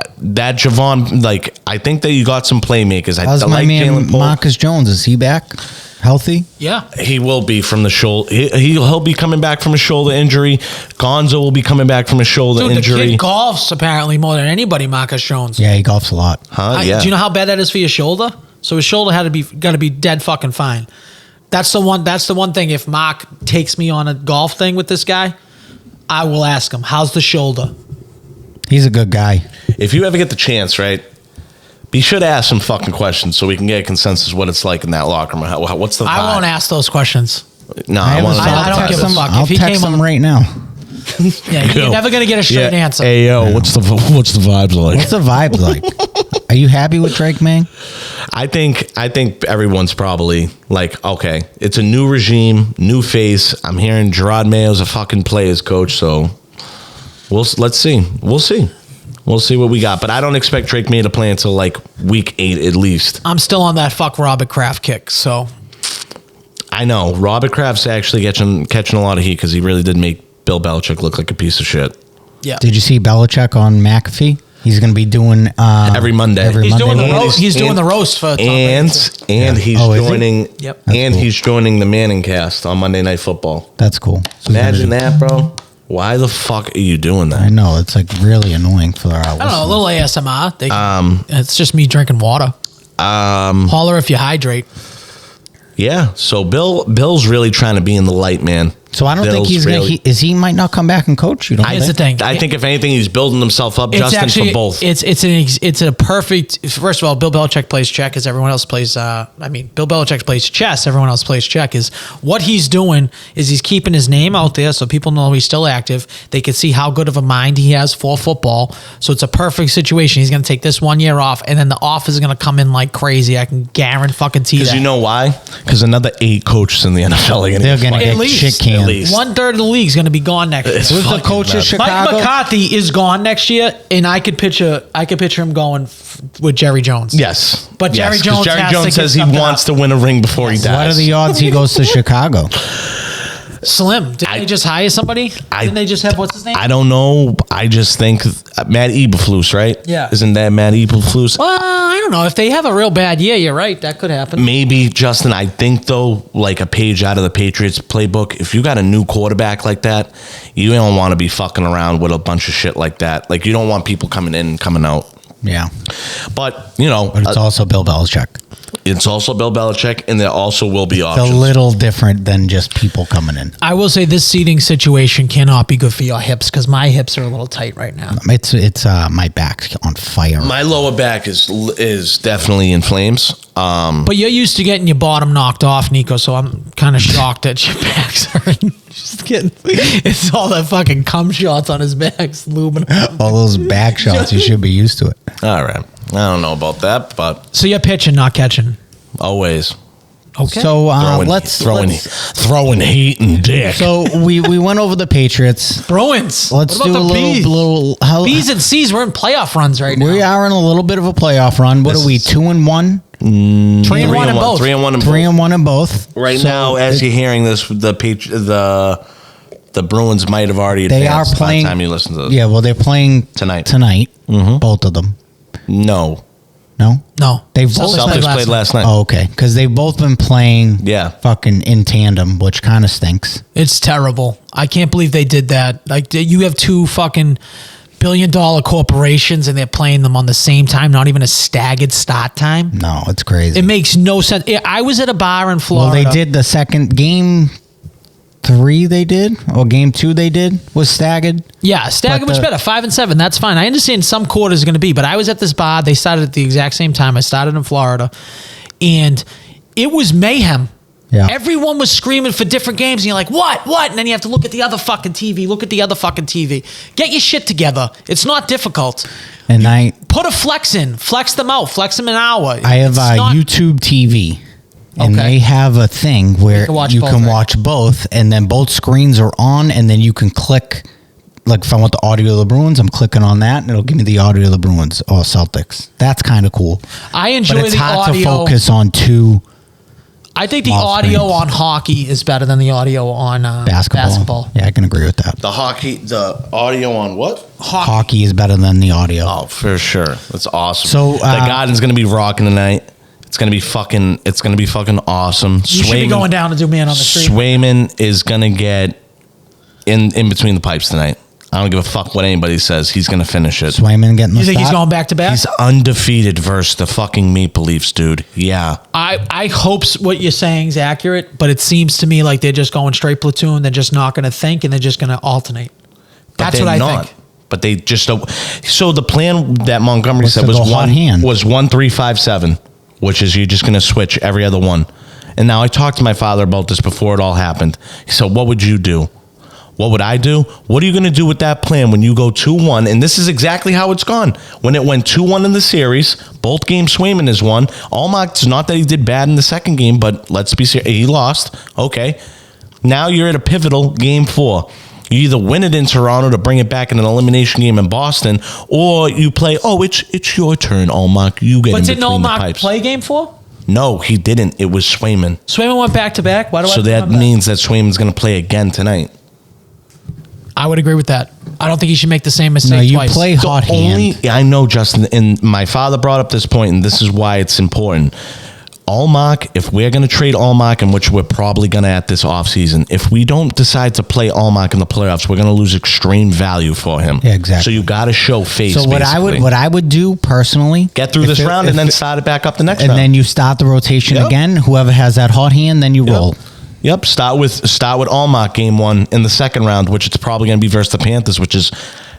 Javon, I think that you got some playmakers. how's my like man Jalen Polk. Marcus Jones? Is he back? Healthy? Yeah. He will be from the shoulder. He'll be coming back from a shoulder injury. Gonzo will be coming back from a shoulder Dude, injury. the kid golfs apparently more than anybody, Marcus Jones. Yeah, he golfs a lot. Huh? Yeah. Do you know how bad that is for your shoulder? So his shoulder got to be dead fucking fine. That's the one thing. If Mark takes me on a golf thing with this guy, I will ask him, how's the shoulder? He's a good guy. If you ever get the chance, right, be sure to ask some fucking questions so we can get a consensus what it's like in that locker room. What's the vibe? I won't ask those questions. No, I want don't give a fuck. I'll If he text came him on- right now. Yeah, you're never gonna get a straight answer. Hey yo, what's the vibes like? What's the vibe like? Are you happy with Drake, man? I think everyone's probably like, okay, it's a new regime, new face. I'm hearing Gerard Mayo's a fucking players coach, so let's see. We'll see what we got. But I don't expect Drake May to play until like week 8 at least. I'm still on that fuck Robert Kraft kick. So I know Robert Kraft's actually catching a lot of heat because he really did make Bill Belichick look like a piece of shit. yeah, Did you see Belichick on McAfee? He's going to be doing Every Monday. he's doing the morning. roast. He's doing the roast for Tom Brady, too. and he's Oh, is he? joining. Yep. That's And cool. he's joining the Manning cast on Monday Night Football. That's cool. So Imagine that, bro. Why the fuck are you doing I that? know it's like really annoying for our I don't know, a little ASMR. It's just me drinking water. Holler if you hydrate. Yeah. So Bill's really trying to be in the light, man. So I don't think Bill's he's really- going to. He might not come back and coach. You don't Here's think? the thing. I think if anything, he's building himself up, Justin, for both. It's a perfect. First of all, Bill Belichick plays check as everyone else plays. Bill Belichick plays chess. Everyone else plays check. Is what he's doing is he's keeping his name out there so people know he's still active. They can see how good of a mind he has for football. So it's a perfect situation. He's going to take this 1 year off, and then the office is going to come in like crazy. I can guarantee Because that. you know why? Because another 8 coaches in the NFL are going They're to going to get get least. shit canned. At least. 1/3 of the league is going to be gone next year. It's Who's the fucking coach of nuts. Chicago? Mike McCarthy is gone next year, and I could picture him going with Jerry Jones. Yes. But Jerry Yes, 'cause Jones Jerry has to Jones get says he something wants up. to win a ring before he dies. What are the odds he goes to Chicago? Slim. Didn't they just hire somebody? Didn't they just have, what's his name? I don't know. I just think Matt Eberflus, right? Yeah. Isn't that Matt Eberflus? Well, I don't know. If they have a real bad year, you're right. That could happen. Maybe, Justin, I think, though, like a page out of the Patriots playbook, if you got a new quarterback like that, you don't want to be fucking around with a bunch of shit like that. Like, you don't want people coming in and coming out. Yeah, But, you know, but it's also Bill Belichick. it's also Bill Belichick, and there also will be It's options. a little different than just people coming in. I will say this seating situation cannot be good for your hips because my hips are a little tight right now. It's my back's on fire. My lower back is definitely in flames. But you're used to getting your bottom knocked off, Nico, so I'm kind of shocked that your back's hurting. Just getting, it's all that fucking cum shots on his back, lubing up. All those back shots, you should be used to it. All right. I don't know about that, but So you're pitching, not catching. always Okay. So throwing heat and dick. So we went over the Patriots. Bruins. Let's What do about a the Bees? little. B's and C's, we're in playoff runs right now. We are in a little bit of a playoff run. What This are we? is- 2-1, 3-1 in both. 3-1 in both. 3-1 in both. Right So now, as you're hearing this, the Bruins might have already they are advanced playing. by the time you listen to this. Yeah, well, they're playing Tonight. Both of them. No. No, No. they've Celtics both Celtics played last night. Oh, okay, because they've both been playing. Yeah. fucking in tandem, which kind of stinks. It's terrible. I can't believe they did that. Like, you have two fucking billion-dollar corporations and they're playing them on the same time, not even a staggered start time. No, it's crazy. It makes no sense. I was at a bar in Well, Florida. they did the second game. 3 they did, or game 2 they did was staggered. Yeah, staggered But much the- better. 5 and 7. That's fine. I understand some quarters are going to be, but I was at this bar. They started at the exact same time. I started in Florida, and it was mayhem. Yeah. Everyone was screaming for different games, and you're like, what? And then you have to look at the other fucking TV. Look at the other fucking TV. Get your shit together. It's not difficult. And I Put a flex in. Flex them out. Flex them an hour. have It's not- YouTube TV, and Okay. they have a thing where can watch you both, can right? watch both, and then both screens are on, and then you can click. Like if I want the audio of the Bruins, I'm clicking on that, and it'll give me the audio of the Bruins or Celtics. That's kind of cool. I enjoy But it's the hard audio. to focus on two I think the small audio screens. on hockey is better than the audio on basketball. Yeah, I can agree with that. The audio on what? Hockey is better than the audio. Oh, for sure. That's awesome. So, the Garden's going to be rocking tonight. It's going to be fucking awesome. You should be going down to do Man on the Street. Swayman is going to get in between the pipes tonight. I don't give a fuck what anybody says. He's going to finish it. Swayman getting the You think he's start? going back to back? He's undefeated versus the fucking Maple Leafs, dude. Yeah. I hope what you're saying is accurate, but it seems to me like they're just going straight platoon. They're just not going to think, and they're just going to alternate. But That's they're what I not. think. But they just don't. So the plan that Montgomery What's said the was go hot one hand? was 1-3-5-7, which is you're just going to switch every other one. And now I talked to my father about this before it all happened. He said, what would you do? What would I do? What are you going to do with that plan when you go 2-1? And this is exactly how it's gone. When it went 2-1 in the series, both games Swayman has won. Allmark's not that he did bad in the second game, but let's be serious. He lost. Okay. Now you're at a pivotal game 4. You either win it in Toronto to bring it back in an elimination game in Boston, or you play, it's your turn, Allmark. You get in between the pipes. But didn't Allmark play game 4? No, he didn't. It was Swayman. Swayman went back-to-back? Why do So that means that Swayman's going to play again tonight. I would agree with that. I don't think he should make the same mistake No, you twice. play hot hand. I know, Justin, and my father brought up this point, and this is why it's important. Allmark, if we're going to trade Allmark, and which we're probably going to at this offseason, if we don't decide to play Allmark in the playoffs, we're going to lose extreme value for him. Yeah, exactly. So you got to show face. So what I would do personally, get through this round and then start it back up the next and round. then you start the rotation again. Whoever has that hot hand, then you roll. Yep, start with Allmark game 1 in the second round, which it's probably going to be versus the Panthers,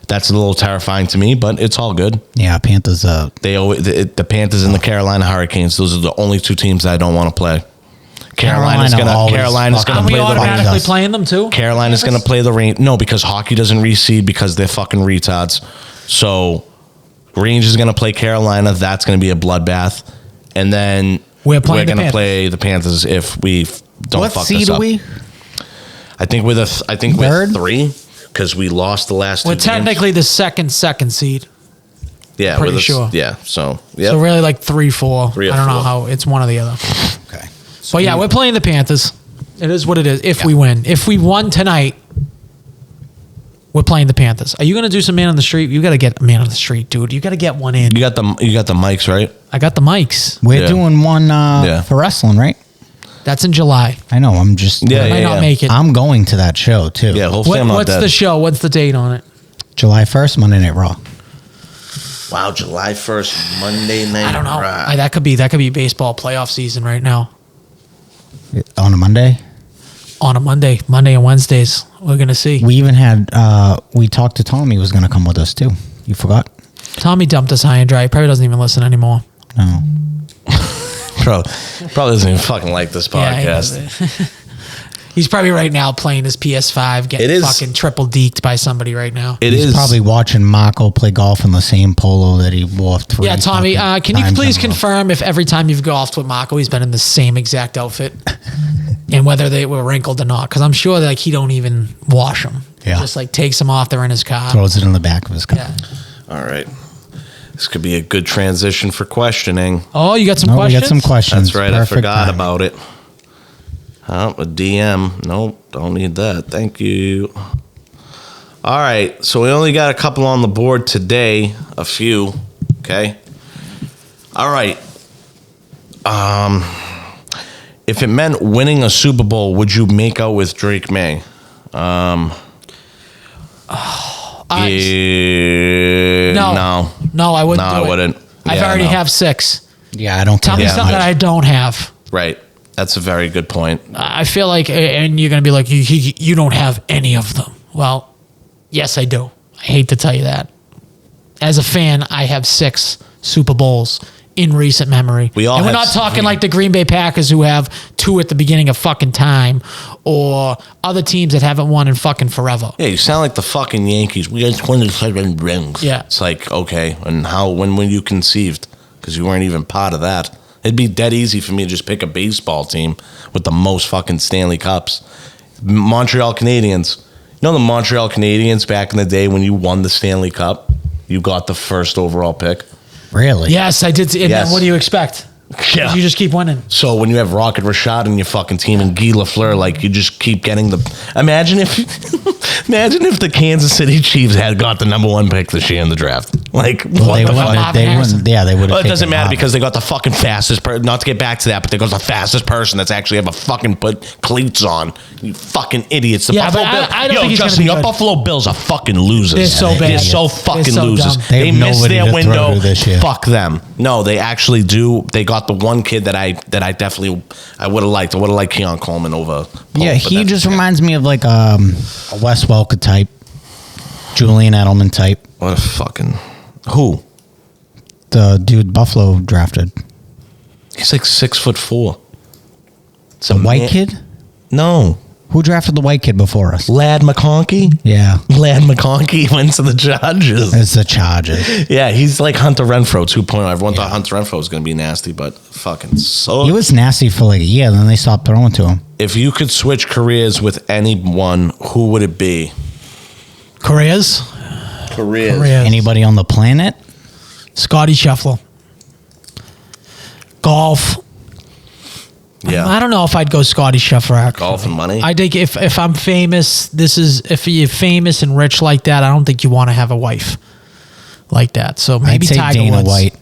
that's a little terrifying to me, but it's all good. Yeah, Panthers. The Panthers and the Carolina Hurricanes. Those are the only 2 teams that I don't want to play. Carolina's going to Are play we automatically playing them too? Carolina's going to play the Rangers. No, because hockey doesn't reseed because they're fucking retards. So Rangers is going to play Carolina. That's going to be a bloodbath, and then we're going to play the Panthers if we don't what fuck seed this up. Are we? I think we're 3 because we lost the last 2 We're games. technically the second seed. Yeah, pretty sure. Yeah, so yeah. So really like 3-4. 3 or I don't know 4. how it's one or the other. Okay. But yeah, we're playing the Panthers. It is what it is. If we win, if we won tonight, we're playing the Panthers. Are you going to do some man on the street? You got to get a man on the street, dude. You got to get one in. You got the mics, right? I got the mics. We're doing one for wrestling, right? That's in July. I know. I'm just. Yeah, I might not make it. I'm going to that show too. Yeah, hopefully I'm not What's dead. the show? What's the date on it? July 1st, Monday Night Raw. Wow, July 1st, Monday night. I don't know. Raw. That could be baseball playoff season right now. On a Monday? On a Monday and Wednesdays. We're going to see. We even had, we talked to Tommy, who was going to come with us too. You forgot? Tommy dumped us high and dry. He probably doesn't even listen anymore. No. Probably doesn't even fucking like this podcast. Yeah, he's probably right now playing his PS5, getting fucking triple deked by somebody right now. He's probably watching Marco play golf in the same polo that he wore 3 Yeah, Tommy, can you please confirm if every time you've golfed with Marco, he's been in the same exact outfit? And whether they were wrinkled or not? Because I'm sure that he don't even wash them. Yeah. He just takes them off. They're in his car. Throws it in the back of his car. Yeah. All right. This could be a good transition for questioning. Oh, you got some questions? We got some questions. That's right. Perfect I forgot timing. about it. A DM. Nope, don't need that. Thank you. All right. So we only got a couple on the board today. A few. Okay. All right. If it meant winning a Super Bowl, would you make out with Drake May? No, I wouldn't. No, I wouldn't. I've already have 6. Yeah, I don't Tell me something that I don't have. Right. That's a very good point. I feel like, and you're going to be like, you don't have any of them. Well, yes, I do. I hate to tell you that. As a fan, I have 6 Super Bowls in recent memory. We're not talking like the Green Bay Packers who have 2 at the beginning of fucking time, or other teams that haven't won in fucking forever. Yeah, you sound like the fucking Yankees. We had 27 rings. Yeah. It's like, okay, and when were you conceived? Because you weren't even part of that. It'd be dead easy for me to just pick a baseball team with the most fucking Stanley Cups. Montreal Canadiens. You know the Montreal Canadiens back in the day when you won the Stanley Cup? You got the first overall pick. Really? Yes, I did. And then what do you expect? Yeah. You just keep winning. So when you have Rocket Rashad in your fucking team and Guy Lafleur, you just keep getting the... Imagine if the Kansas City Chiefs had got the number 1 pick this year in the draft. What the fuck? They wouldn't. Yeah, they would have. Well, it doesn't matter because they got the fucking fastest person. Not to get back to that, but they got the fastest person that's actually have a fucking put cleats on. You fucking idiots. The Buffalo Bills. I don't think he's Justin, gonna be your good. Buffalo Bills are fucking losers. They're so bad. They're so fucking They're so losers. dumb. They They have missed nobody their to throw window. to this year. Fuck them. No, they actually do. They got the one kid that I definitely would have liked. I would have liked Keon Coleman over. Paul, Yeah, but he that's- just reminds me of a Wes Welker type, Julian Edelman type. What a fucking who? The dude Buffalo drafted. He's like 6'4". It's a The white kid? No. Who drafted the white kid before us? Lad McConkey? Yeah. Lad McConkey went to the Chargers. It's the Chargers. Yeah, he's like Hunter Renfrow 2.0. Everyone thought Hunter Renfrow was going to be nasty, but fucking so. He was nasty for like a year, then they stopped throwing to him. If you could switch careers with anyone, who would it be? Careers? Careers. Anybody on the planet? Scotty Scheffler. Golf. Yeah. I don't know if I'd go Scotty Scheffler. Actually. Golf and money? I think if I'm famous, if you're famous and rich like that, I don't think you want to have a wife like that. So maybe I'd say Tiger Dana Woods. White.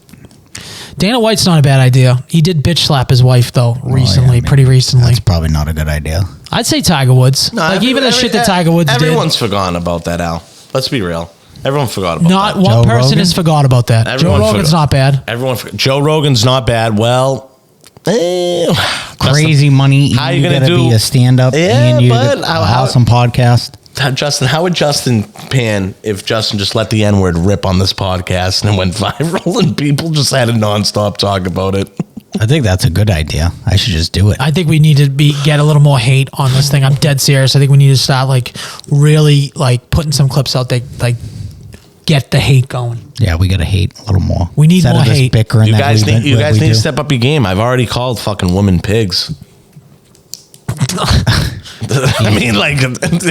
Dana White's not a bad idea. He did bitch slap his wife though recently, pretty recently. That's probably not a good idea. I'd say Tiger Woods. Even the shit that Tiger Woods did. Everyone's forgotten about that, Al. Let's be real. Everyone forgot about Not that. one Joe person Rogan? has forgot about that. Everyone Joe Rogan's forgot. not bad. Joe Rogan's not bad. Well, Crazy money. how you you gonna gotta do- be a stand-up Yeah, and you but the how- awesome podcast. Justin, how would Justin pan if Justin just let the N-word rip on this podcast and it went viral and people just had a nonstop talk about it? I think that's a good idea. I should just do it. I think we need to get a little more hate on this thing. I'm dead serious. I think we need to start really putting some clips out there, get the hate going. Yeah, we gotta hate a little more. We need Instead more of this hate. bickering You that guys we- need that we to do. step up your game. I've already called fucking women pigs. I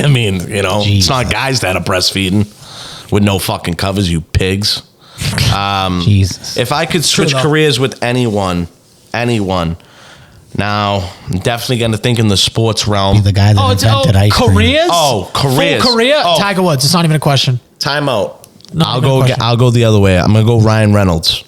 mean, it's not guys that are breastfeeding with no fucking covers, you pigs. Jesus. If I could switch though. careers with anyone, now I'm definitely going to think in the sports realm. The guy that invented ice cream. careers. Careers. Full career. Oh. Tiger Woods. It's not even a question. Time out. Not even a question. I'll go the other way. I'm going to go Ryan Reynolds.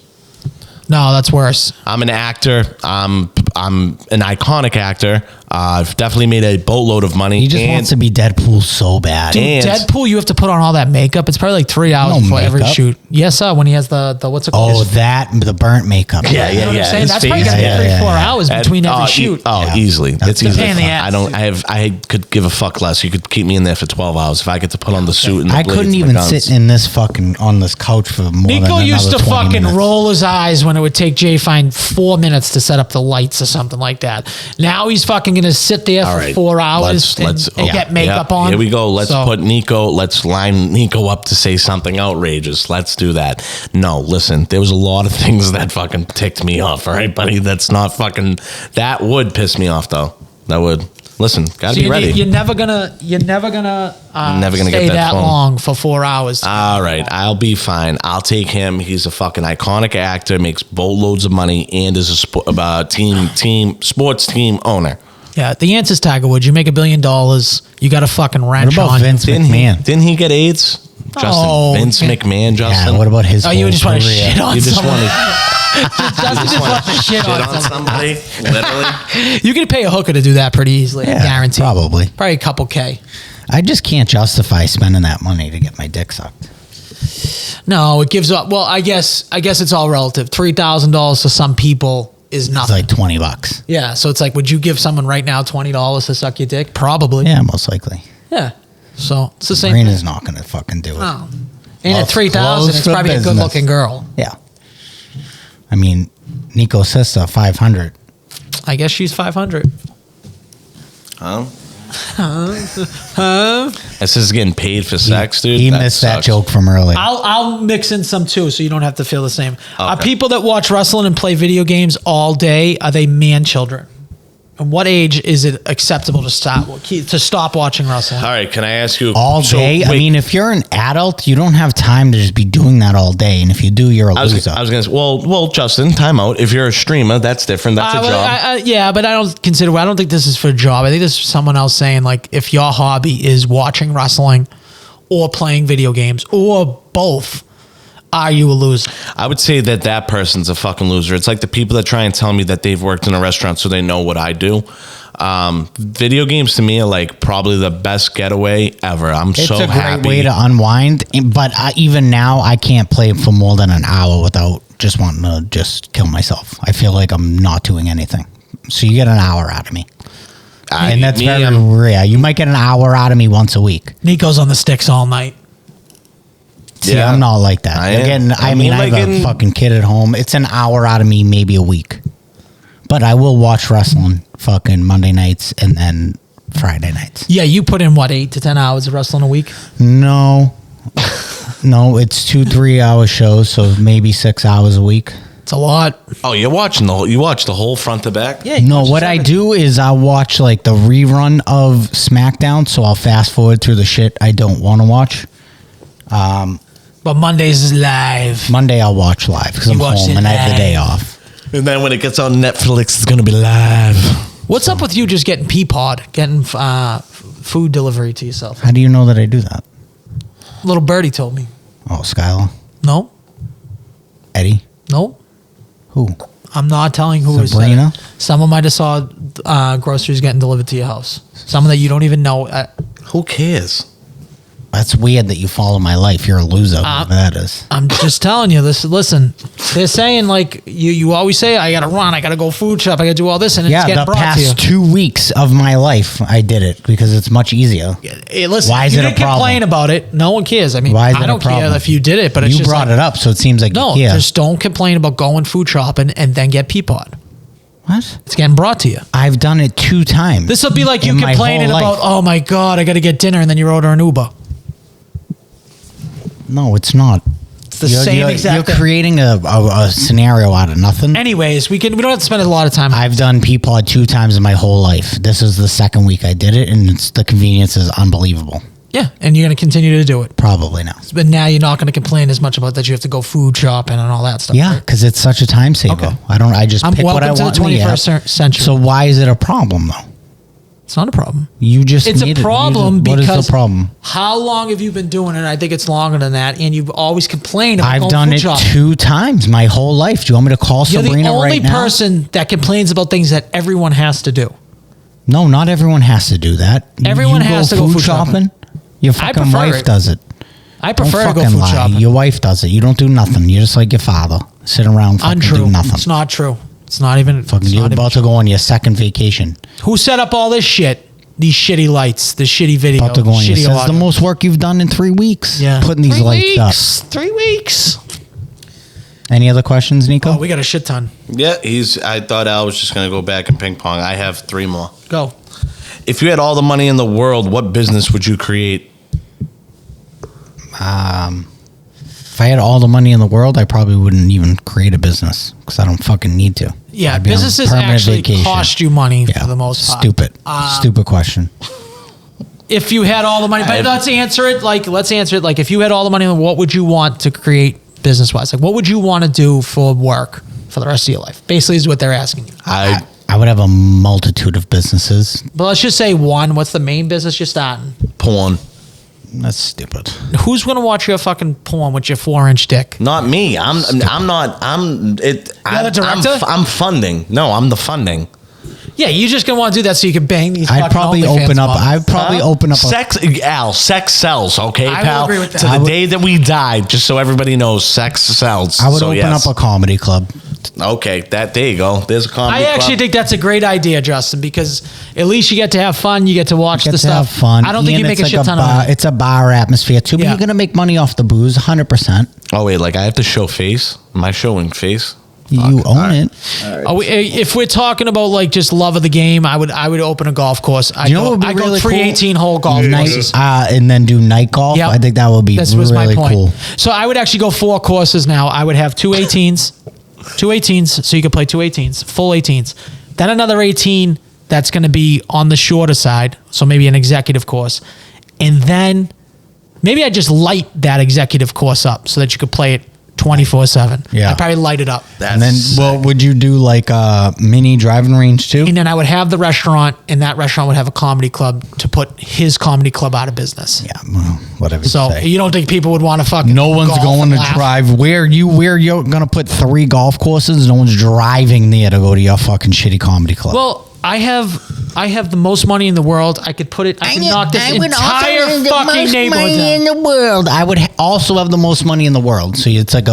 No, that's worse. I'm an actor. I'm an iconic actor. I've definitely made a boatload of money. He just wants to be Deadpool so bad. Dude, And- Deadpool, you have to put on all that makeup. It's probably 3 hours No before every makeup. shoot. Yes, sir. When he has the what's it called? Oh, the burnt makeup. Yeah, You know what I'm saying? His That's probably face. gonna be Yeah, 3-4 yeah. hours between every shoot. Yeah. Easily. It's a easily. pain in the ass. I could give a fuck less. You could keep me in there for 12 hours if I get to put on the suit and the I blades couldn't and the even guns. sit in this on this couch for more than Nico another used to 20 fucking minutes. roll his eyes when it would take Jay Fine 4 minutes to set up the lights or something like that. Now he's fucking gonna sit there All for right. 4 hours and get makeup on. Here we go. Let's So- put Nico. Let's line Nico up to say something outrageous. Let's do that. No, listen. There was a lot of things that fucking ticked me off. All right, buddy. That's not fucking. That would piss me off though. That would. Listen, gotta So be ready. you're never gonna Never gonna stay get that that phone. long for 4 hours. All right, I'll be fine. I'll take him. He's a fucking iconic actor, makes boatloads of money, and is a sports team owner. Yeah, the answer's Tiger Woods. You make $1 billion, you got a fucking What wrench about on. Vince McMahon? Didn't he get AIDS? Justin, Oh, Vince yeah. McMahon, Justin. Yeah, what about his Oh, you whole just want to career? shit on You just someone. want Justin just wants to shit on someone. somebody? Literally. You could pay a hooker to do that pretty easily. Yeah, guaranteed. probably. Probably a couple K. I just can't justify spending that money to get my dick sucked. No, it gives up. Well, I guess it's all relative. $3,000 to some people is It's nothing. like $20. Yeah, so it's like, would you give someone right now $20 to suck your dick? Probably. Yeah, most likely. Yeah. So it's the same. Marina's not going to fucking do it. No. And at Well, 3,000, it's close for probably a business. good-looking girl. Yeah. I mean, Nico's sister, 500. I guess she's 500. Huh? This is getting paid for sex, dude. He missed that sucks. joke from earlier. I'll mix in some too, so you don't have to feel the same. Are Okay. people that watch wrestling and play video games all day, are they man children? And what age is it acceptable to stop watching wrestling? All right, can I ask you all so, day? I wait, mean, if you're an adult, you don't have time to just be doing that all day. And if you do, you're a I loser. was gonna say, well, Justin, time out. If you're a streamer, that's different. That's a job. Yeah, but I don't think this is for a job. I think this is someone else saying, like, if your hobby is watching wrestling or playing video games or both, are you a loser? I would say that person's a fucking loser. It's like the people that try and tell me that they've worked in a restaurant so they know what I do. Video games to me are like probably the best getaway ever. It's so a great happy. way to unwind. But even now, I can't play for more than an hour without just wanting to just kill myself. I feel like I'm not doing anything. So you get an hour out of me. And that's very rare. You might get an hour out of me once a week. Nico's on the sticks all night. See, Yeah. I'm not like that. I am. Again, I mean, I have a fucking kid at home. It's an hour out of me, maybe a week. But I will watch wrestling fucking Monday nights and then Friday nights. Yeah, you put in what, 8 to 10 hours of wrestling a week? No. No, it's 2-3 hour shows, so maybe 6 hours a week. It's a lot. Oh, you watch the whole front to back? Yeah. No, what I do is I watch like the rerun of SmackDown, so I'll fast forward through the shit I don't want to watch. But Mondays is live. Monday I'll watch live because I'm watch home it and I have the day live. off. And then when it gets on Netflix, it's going to be live. What's up with you just getting Peapod, getting food delivery to yourself? How do you know that I do that? Little birdie told me. Oh, Skylar? No, Eddie? no. Who? I'm not telling who is Sabrina? Someone might have saw groceries getting delivered to your house. Someone that you don't even know. Who cares? That's weird that you follow my life. You're a loser. Whatever that is. I'm just telling you this. Listen, they're saying like you always say, I got to run. I got to go food shop. I got to do all this. And it's Yeah, getting the brought to you. past 2 weeks of my life, I did it because it's much easier. Hey, listen, Why is you it a didn't complain problem? about it. No one cares. I mean, Why is it I a don't care problem? if you did it, but it's You just brought like, it up, so it seems like no, you care. just don't complain about going food shopping and then get Peapod. What? It's getting brought to you. I've done it 2 times. This will be like you in my complaining whole about, life. oh my God, I got to get dinner, and then you order an Uber. No, it's not. It's the same exact You're thing. creating a scenario out of nothing. Anyways, we don't have to spend a lot of time. I've done Peapod 2 times in my whole life. This is the second week I did it, and the convenience is unbelievable. Yeah, and you're going to continue to do it. Probably not. But now you're not going to complain as much about that you have to go food shopping and all that stuff. Yeah, right? because it's such a time saver. Okay. I just I'm pick what I welcome to want the in the app. 21st century. So why is it a problem though? It's not a problem. You just It's a need it. problem What because is the problem? how long have you been doing it? I think it's longer than that, and you've always complained about I've going done food it shopping. 2 times my whole life. Do you want me to call You're Sabrina the only right now? person that complains about things that everyone has to do. No, not everyone has to do that. Everyone has to go food shopping. Your I fucking prefer wife it. does it. I Don't prefer to go fucking food lie. shopping. Your wife does it. You don't do nothing. You're just like your father. Sit around and fucking Untrue. do nothing. It's not true. It's not even. Fucking, it's you're not even about to go on your second vacation. Who set up all this shit? These shitty lights, the shitty video, About to go on your. shitty Says the audio. most work you've done in 3 weeks. Yeah, Putting these 3 lights up. weeks. 3 weeks. Any other questions, Nico? Oh, we got a shit ton. Yeah, I thought Al was just going to go back and ping pong. I have 3 more. Go. If you had all the money in the world, what business would you create? If I had all the money in the world, I probably wouldn't even create a business because I don't fucking need to. Yeah, I'd be on businesses permanent actually vacation. cost you money for the most part. Stupid. Stupid question. If you had all the money, but let's answer it like if you had all the money, what would you want to create business wise? Like, what would you want to do for work for the rest of your life? Basically, is what they're asking you. I I would have a multitude of businesses. But let's just say one. What's the main business you're starting? porn. That's stupid. Who's going to watch your fucking porn with your 4-inch dick? Not me. I'm not. I'm it. You're the director? I'm funding. No, I'm the funding. Yeah, you're just going to want to do that so you can bang these I'd fucking probably OnlyFans open up. models. I'd probably open up. Sex sells. Okay, I will pal. agree with that. To I the would- day that we die, just so everybody knows, sex sells. I would So, open yes. up a comedy club. Okay, there you go. There's a comedy. I actually club. think that's a great idea, Justin, because at least you get to have fun. You get to watch Get the to stuff. have fun. I don't think And you make it's a shit ton of bar, money. It's a bar atmosphere too, but Yeah. you're gonna make money off the booze, 100%. Oh wait, like I have to show face. Am I showing face? You own All right. it. If we're talking about like just love of the game, I would open a golf course. I You know what would be I go really 3 cool? 18-hole golf courses. And then do night golf. Yep. I think that would be This really was my point. cool. So I would actually go 4 courses now. I would have 2 18s, so you could play 2 18s, full 18s. Then another 18 that's going to be on the shorter side, so maybe an executive course. And then maybe I just light that executive course up so that you could play it 24/7. Yeah. I'd probably light it up. And then, well, would you do like a mini driving range too? And then I would have the restaurant, and that restaurant would have a comedy club to put his comedy club out of business. Yeah, well, whatever. So you say. you don't think people would want to fucking No one's golf going and to laugh? drive where you're gonna put 3 golf courses. No one's driving there to go to your fucking shitty comedy club. Well, I have I have the most money in the world. I could put it. I can knock this entire fucking neighborhood down. in the world. I would also have the most money in the world. So it's like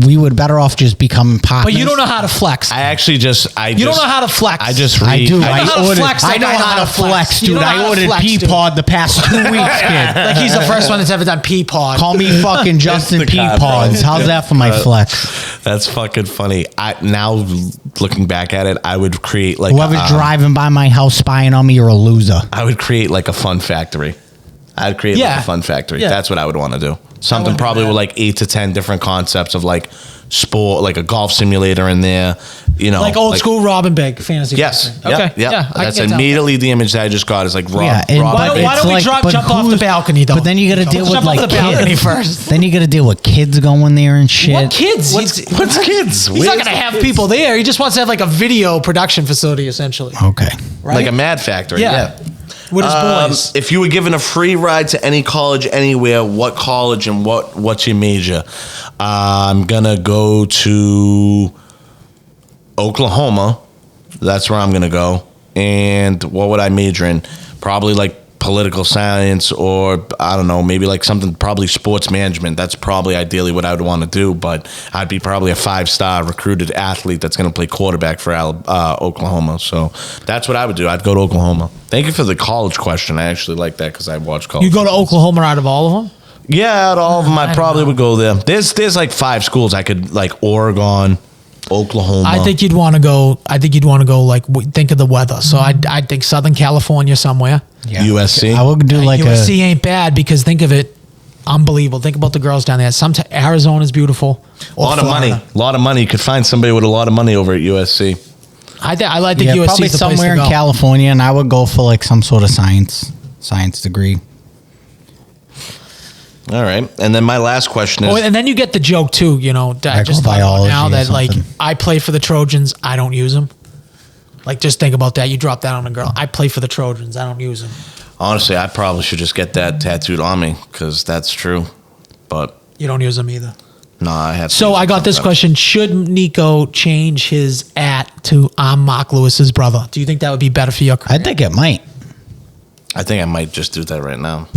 we would better off just become partners. But you don't know how to flex. I actually just. You don't know how to flex. I just I read. do. I know how to flex. I know how to flex, dude. I ordered Peapod the past 2 weeks, kid. Like he's the first one that's ever done Peapod. Call me fucking Justin the guy, Peapods. bro. How's that for my flex? That's fucking funny. Now looking back at it, I would create like Whoever's driving by my house spying on me, you're a loser. I would create like a fun factory. I'd create like a fun factory. Yeah. That's what I would want to do. Something probably with like 8 to 10 different concepts of like sport, like a golf simulator in there. You know, like old school Robin Big fantasy. Yes. Football. Okay. Yeah. I That's can get immediately the image that I just got is like Rob. Yeah, and- Rob but Why don't we it's like- jump off the balcony though? But then you got to deal with jump like off the balcony kids. first. Then you got to deal with kids going there and shit. What kids? What's kids? He's not going to have people there. He just wants to have like a video production facility, essentially. Okay. Right? Like a Mad Factory. Yeah. With his boys. If you were given a free ride to any college anywhere, what college and what's your major? I'm gonna go to Oklahoma. That's where I'm gonna go. And what would I major in? Probably like political science, or I don't know, maybe like something, probably sports management. That's probably ideally what I would want to do, but I'd be probably a 5-star recruited athlete that's going to play quarterback for Oklahoma. So that's what I would do. I'd go to Oklahoma. Thank you for the college question. I actually like that because I watch college. You go to Oklahoma out of all of them? Yeah, out of all of them, I don't probably know. would go there. There's like 5 schools I could, like Oregon, Oklahoma. I think you'd want to go. Like think of the weather. So I'd think Southern California somewhere. Yeah. USC. I would do like USC ain't bad because think of it, unbelievable. Think about the girls down there. Arizona's beautiful. A lot of money. A lot of money. You could find somebody with a lot of money over at USC. I think yeah, USC probably is the place somewhere to in go. California, and I would go for like some sort of science degree. All right. And then my last question is... Oh, and then you get the joke too. You know, I just thought about Microbiology now or that like something. I play for the Trojans. I don't use them. Like just think about that. You drop that on a girl. I play for the Trojans. I don't use them. Honestly, I probably should just get that tattooed on me because that's true. But You don't use them either. no, I have to. So use I it got this sometimes. question: should Nico change his to I'm Mark Lewis's brother? Do you think that would be better for your career? I think it might. I think I might just do that right now.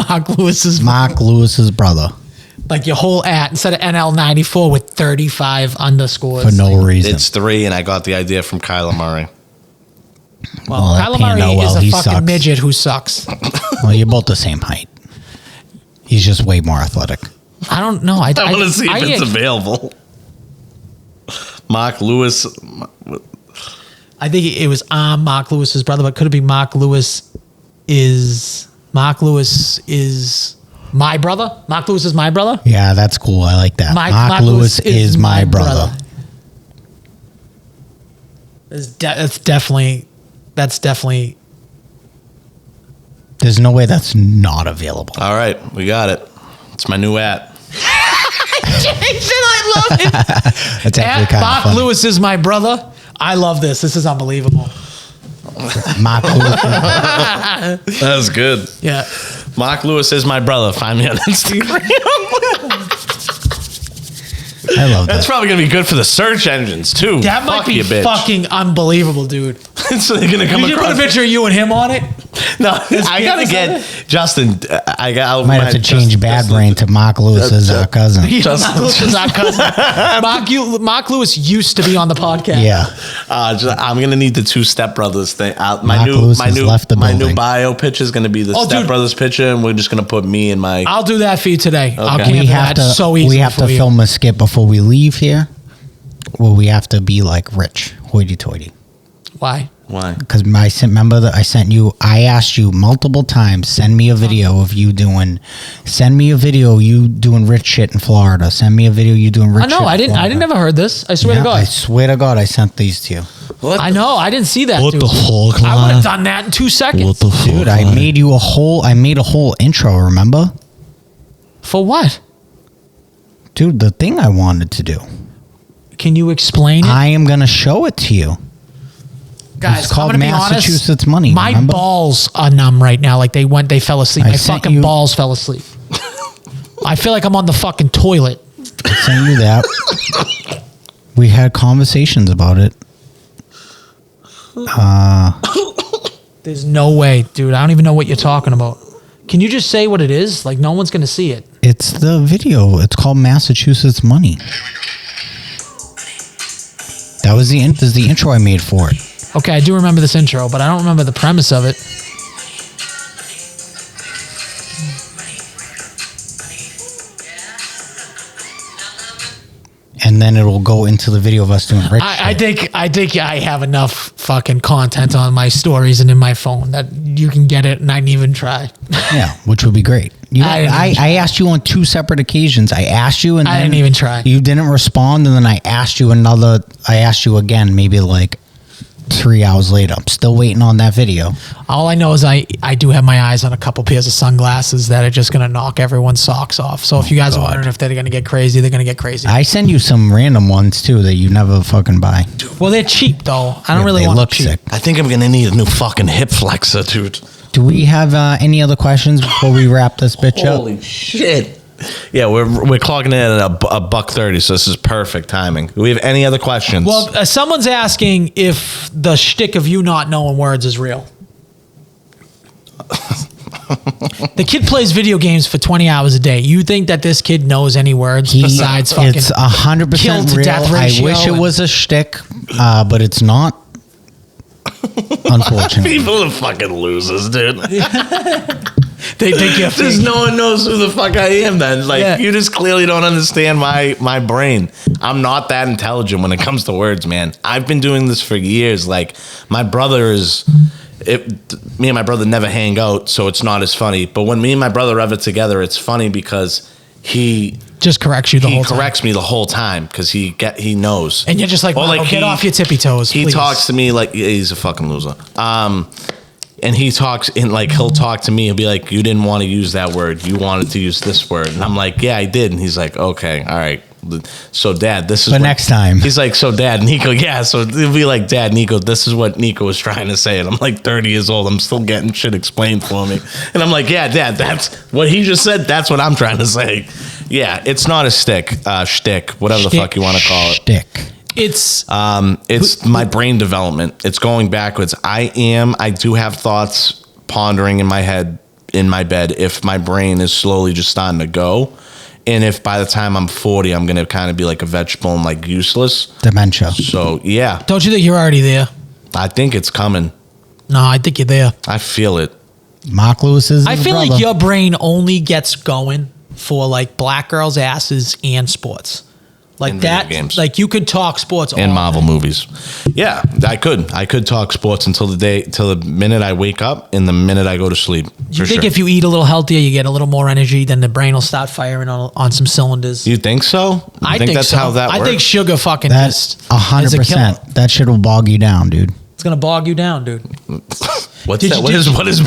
Mark Lewis's Mark Lewis's brother like your whole instead of NL94 with 35 underscores for no reason. It's 3, and I got the idea from Kyler Murray. Well, that Kyler panned out Murray well. is a He fucking sucks. midget who sucks. Well, you're both the same height. He's just way more athletic. I don't know. I I want to see if it's available. Mark Lewis. I think it was Mark Lewis's brother, but could it be Mark Lewis is my brother? Mark Lewis is my brother? Yeah, that's cool. I like that. Mark Lewis is my brother. That's definitely. There's no way that's not available. All right, we got it. It's my new at. I love it. That's actually kind of Mark funny. Lewis is my brother. I love this. This is unbelievable. Mark Lewis. That was good. Yeah. Mark Lewis is my brother. Find me on Instagram. I love That's that. probably gonna be good for the search engines too. That might Fuck be you, bitch. fucking unbelievable, dude. So they're gonna come Did you put a across. picture of you and him on it? No, I gotta get Justin. I got. Might have to change Bad Brain to Mark Lewis as our cousin. Mark Lewis is our cousin. Mark Lewis used to be on the podcast. Yeah. I'm gonna need the 2 stepbrothers thing. Mark Lewis has left the my new building. bio picture is gonna be the Oh, dude. stepbrothers picture, and we're just gonna put me and my. I'll do that for you today. I'll Okay. We cancel have that to. so easy we have to for you. film a skit before we leave here. Well, we have to be like rich, hoity-toity. Why? Why? Because remember that I sent you. I asked you multiple times. Send me a video of you doing. Send me a video you doing rich shit in Florida. Send me a video you doing rich. I know. shit I in didn't. I Florida. didn't ever heard this. I swear to Yeah, God. I swear to God, I sent these to you, I know. I didn't see that. What dude. the fuck, I would man? have done that in 2 seconds. What the fuck? dude. I made you a whole. I made a whole intro. Remember, For what? dude? The thing I wanted to do. Can you explain it? I am gonna show it to you. Guys, It's called I'm gonna be honest, Massachusetts Money, My remember? balls are numb right now. Like they fell asleep. I My sent fucking you- balls fell asleep. I feel like I'm on the fucking toilet. I sent you that. We had conversations about it. There's no way, dude. I don't even know what you're talking about. Can you just say what it is? Like, no one's going to see it. It's the video. It's called Massachusetts Money. That was this is the intro I made for it. Okay, I do remember this intro, but I don't remember the premise of it. And then it will go into the video of us doing rich I shit. think I have enough fucking content on my stories and in my phone that you can get it, and I didn't even try. Yeah, which would be great. I asked you on 2 separate occasions. I asked you, and I then didn't even try. You didn't respond, and then I asked you again, maybe like 3 hours later. I'm still waiting on that video. All I know is I do have my eyes on a couple pairs of sunglasses that are just going to knock everyone's socks off. So if you guys are wondering if they're going to get crazy, they're going to get crazy. I send you some random ones too that you never fucking buy. Well, they're cheap though. I don't really They want look them cheap. sick. I think I'm gonna need a new fucking hip flexor, dude. Do we have any other questions before we wrap this bitch up? Holy shit. Yeah, we're clocking in at a $1:30, so this is perfect timing. Do we have any other questions? Well, someone's asking if the shtick of you not knowing words is real. The kid plays video games for 20 hours a day. You think that this kid knows any words besides fucking It's kill 100% to real. death I ratio wish it and- was a shtick, but it's not. Unfortunately. People are fucking losers, dude. They think you're Just fake. no one knows who the fuck I am then. Like, Yeah. you just clearly don't understand my brain. I'm not that intelligent when it comes to words, man. I've been doing this for years. Like, my brother is... me and my brother never hang out, so it's not as funny. But when me and my brother are ever together, it's funny because he Just corrects you the whole time. corrects me the whole time because he knows. And you're just like, Or, Marco, get off your tippy toes, He please. talks to me like he's a fucking loser. And he talks in like he'll talk to me. He'll be like, "You didn't want to use that word. You wanted to use this word." And I'm like, "Yeah, I did." And he's like, "Okay, all right." So, Dad, this is. But next time. He's like, "So, Dad, Nico, yeah." So he'll be like, "Dad, Nico, this is what Nico was trying to say." And I'm like 30 years old. I'm still getting shit explained for me. And I'm like, "Yeah, Dad, that's what he just said. That's what I'm trying to say." Yeah, it's not a shtick, whatever the fuck you want to call it. Shtick. It's It's my brain development. It's going backwards. I do have thoughts pondering in my head, in my bed, if my brain is slowly just starting to go. And if by the time I'm 40, I'm going to kind of be like a vegetable and like useless. Dementia. So, yeah, don't you think you're already there? I think it's coming. No, I think you're there. I feel it. Mark Lewis is I his feel brother. like your brain only gets going for like black girls' asses and sports. Like And video that, games. like you could talk sports And all Marvel day. movies. Yeah, I could talk sports till the minute I wake up and the minute I go to sleep. Do you think if you eat a little healthier, you get a little more energy, then the brain will start firing on some cylinders? You think so? I think that's so. how that I works? think sugar fucking That's just is a killer. 100%. That shit will bog you down, dude. It's gonna bog you down, dude. What's Did that? you- What is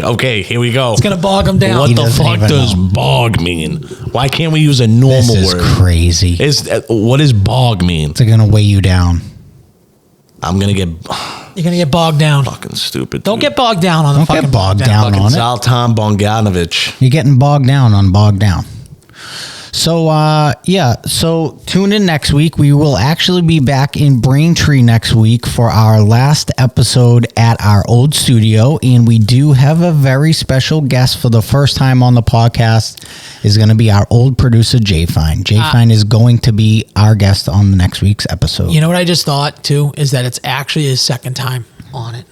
okay, here we go. It's gonna bog them down. What He the doesn't fuck even does know. bog mean? Why can't we use a normal This is word? crazy. What does bog mean? It's going to weigh you down. I'm gonna get You're gonna get bogged down. fucking stupid. Don't get bogged down on the Don't fucking get bogged down fucking on it. Zoltan Bogdanovic. You're getting bogged down on bogged down. So, so tune in next week. We will actually be back in Braintree next week for our last episode at our old studio. And we do have a very special guest for the first time on the podcast is going to be our old producer, Jay Fine. Jay Fine is going to be our guest on the next week's episode. You know what I just thought too is that it's actually his second time on it.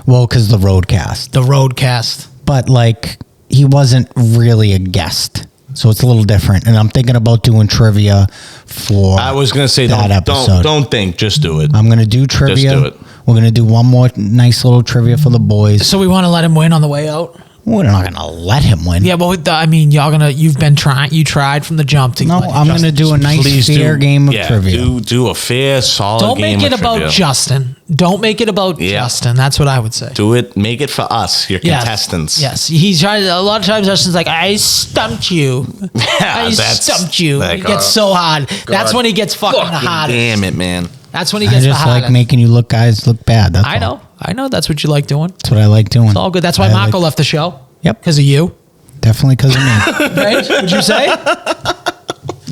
Well, because the roadcast. The Roadcast. But like, he wasn't really a guest. So it's a little different. And I'm thinking about doing trivia for I was gonna say that episode. don't think, just do it. I'm going to do trivia. do it. We're going to do one more nice little trivia for the boys. So we want to let him win on the way out. We're not going to let him win. Yeah, but I mean, you tried from the jump to. No, let I'm going to Justin- do a nice Please fair game of trivia. Do a fair, solid Don't game make it of about trivia. Justin. Don't make it about Yeah. Justin. That's what I would say. Do it. Make it for us, your Yes. contestants. Yes, he's trying. A lot of times, Justin's like, "I stumped you. I that's stumped you." like, He gets so hard. That's when he gets fucking the hottest. Damn it, man. That's when he I gets the just hottest. like making you guys look bad. That's I know. That's what you like doing. That's what I like doing. It's all good. That's why I Marco like- left the show. Yep. Because of you, Definitely because of me. right? Would you say?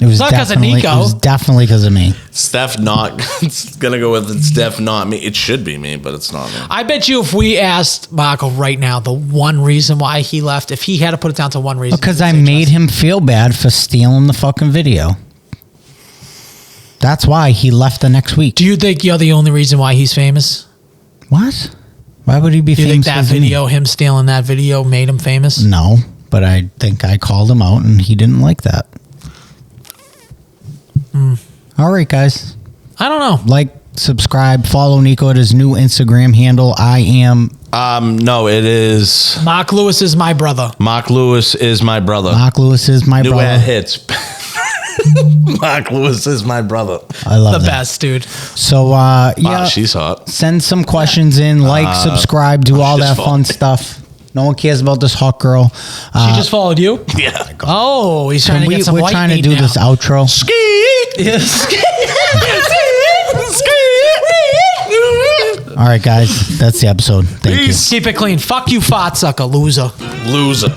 It was not 'cause of definitely- Nico. It was definitely because of me. Steph not. It's gonna go with it's Steph not me. It should be me, but it's not me. I bet you if we asked Marco right now the one reason why he left, if he had to put it down to one reason. Because he I would say made Justin. him feel bad for stealing the fucking video. That's why he left the next week. Do you think you're the only reason why he's famous? What? Why would he be Do you famous? think that because of me? video, him stealing that video, made him famous? No, but I think I called him out and he didn't like that. All right, guys. I don't know. Like, subscribe, follow Nico at his new Instagram handle. I am No, it is Mark Lewis is my brother. Mark Lewis is my brother. Mark Lewis is my New brother. ad hits. Mark Lewis is my brother. I love The that. best, dude. So, Wow, yeah, she's hot. send some questions in, like, subscribe, do all just that fun stuff. No one cares about this hot girl. She just followed you? Yeah. Oh, he's trying to get some We're white trying to meat do now. this outro. All right, guys, that's the episode. Thank you. Peace. Keep it clean. Fuck you, fart sucker, loser. Loser.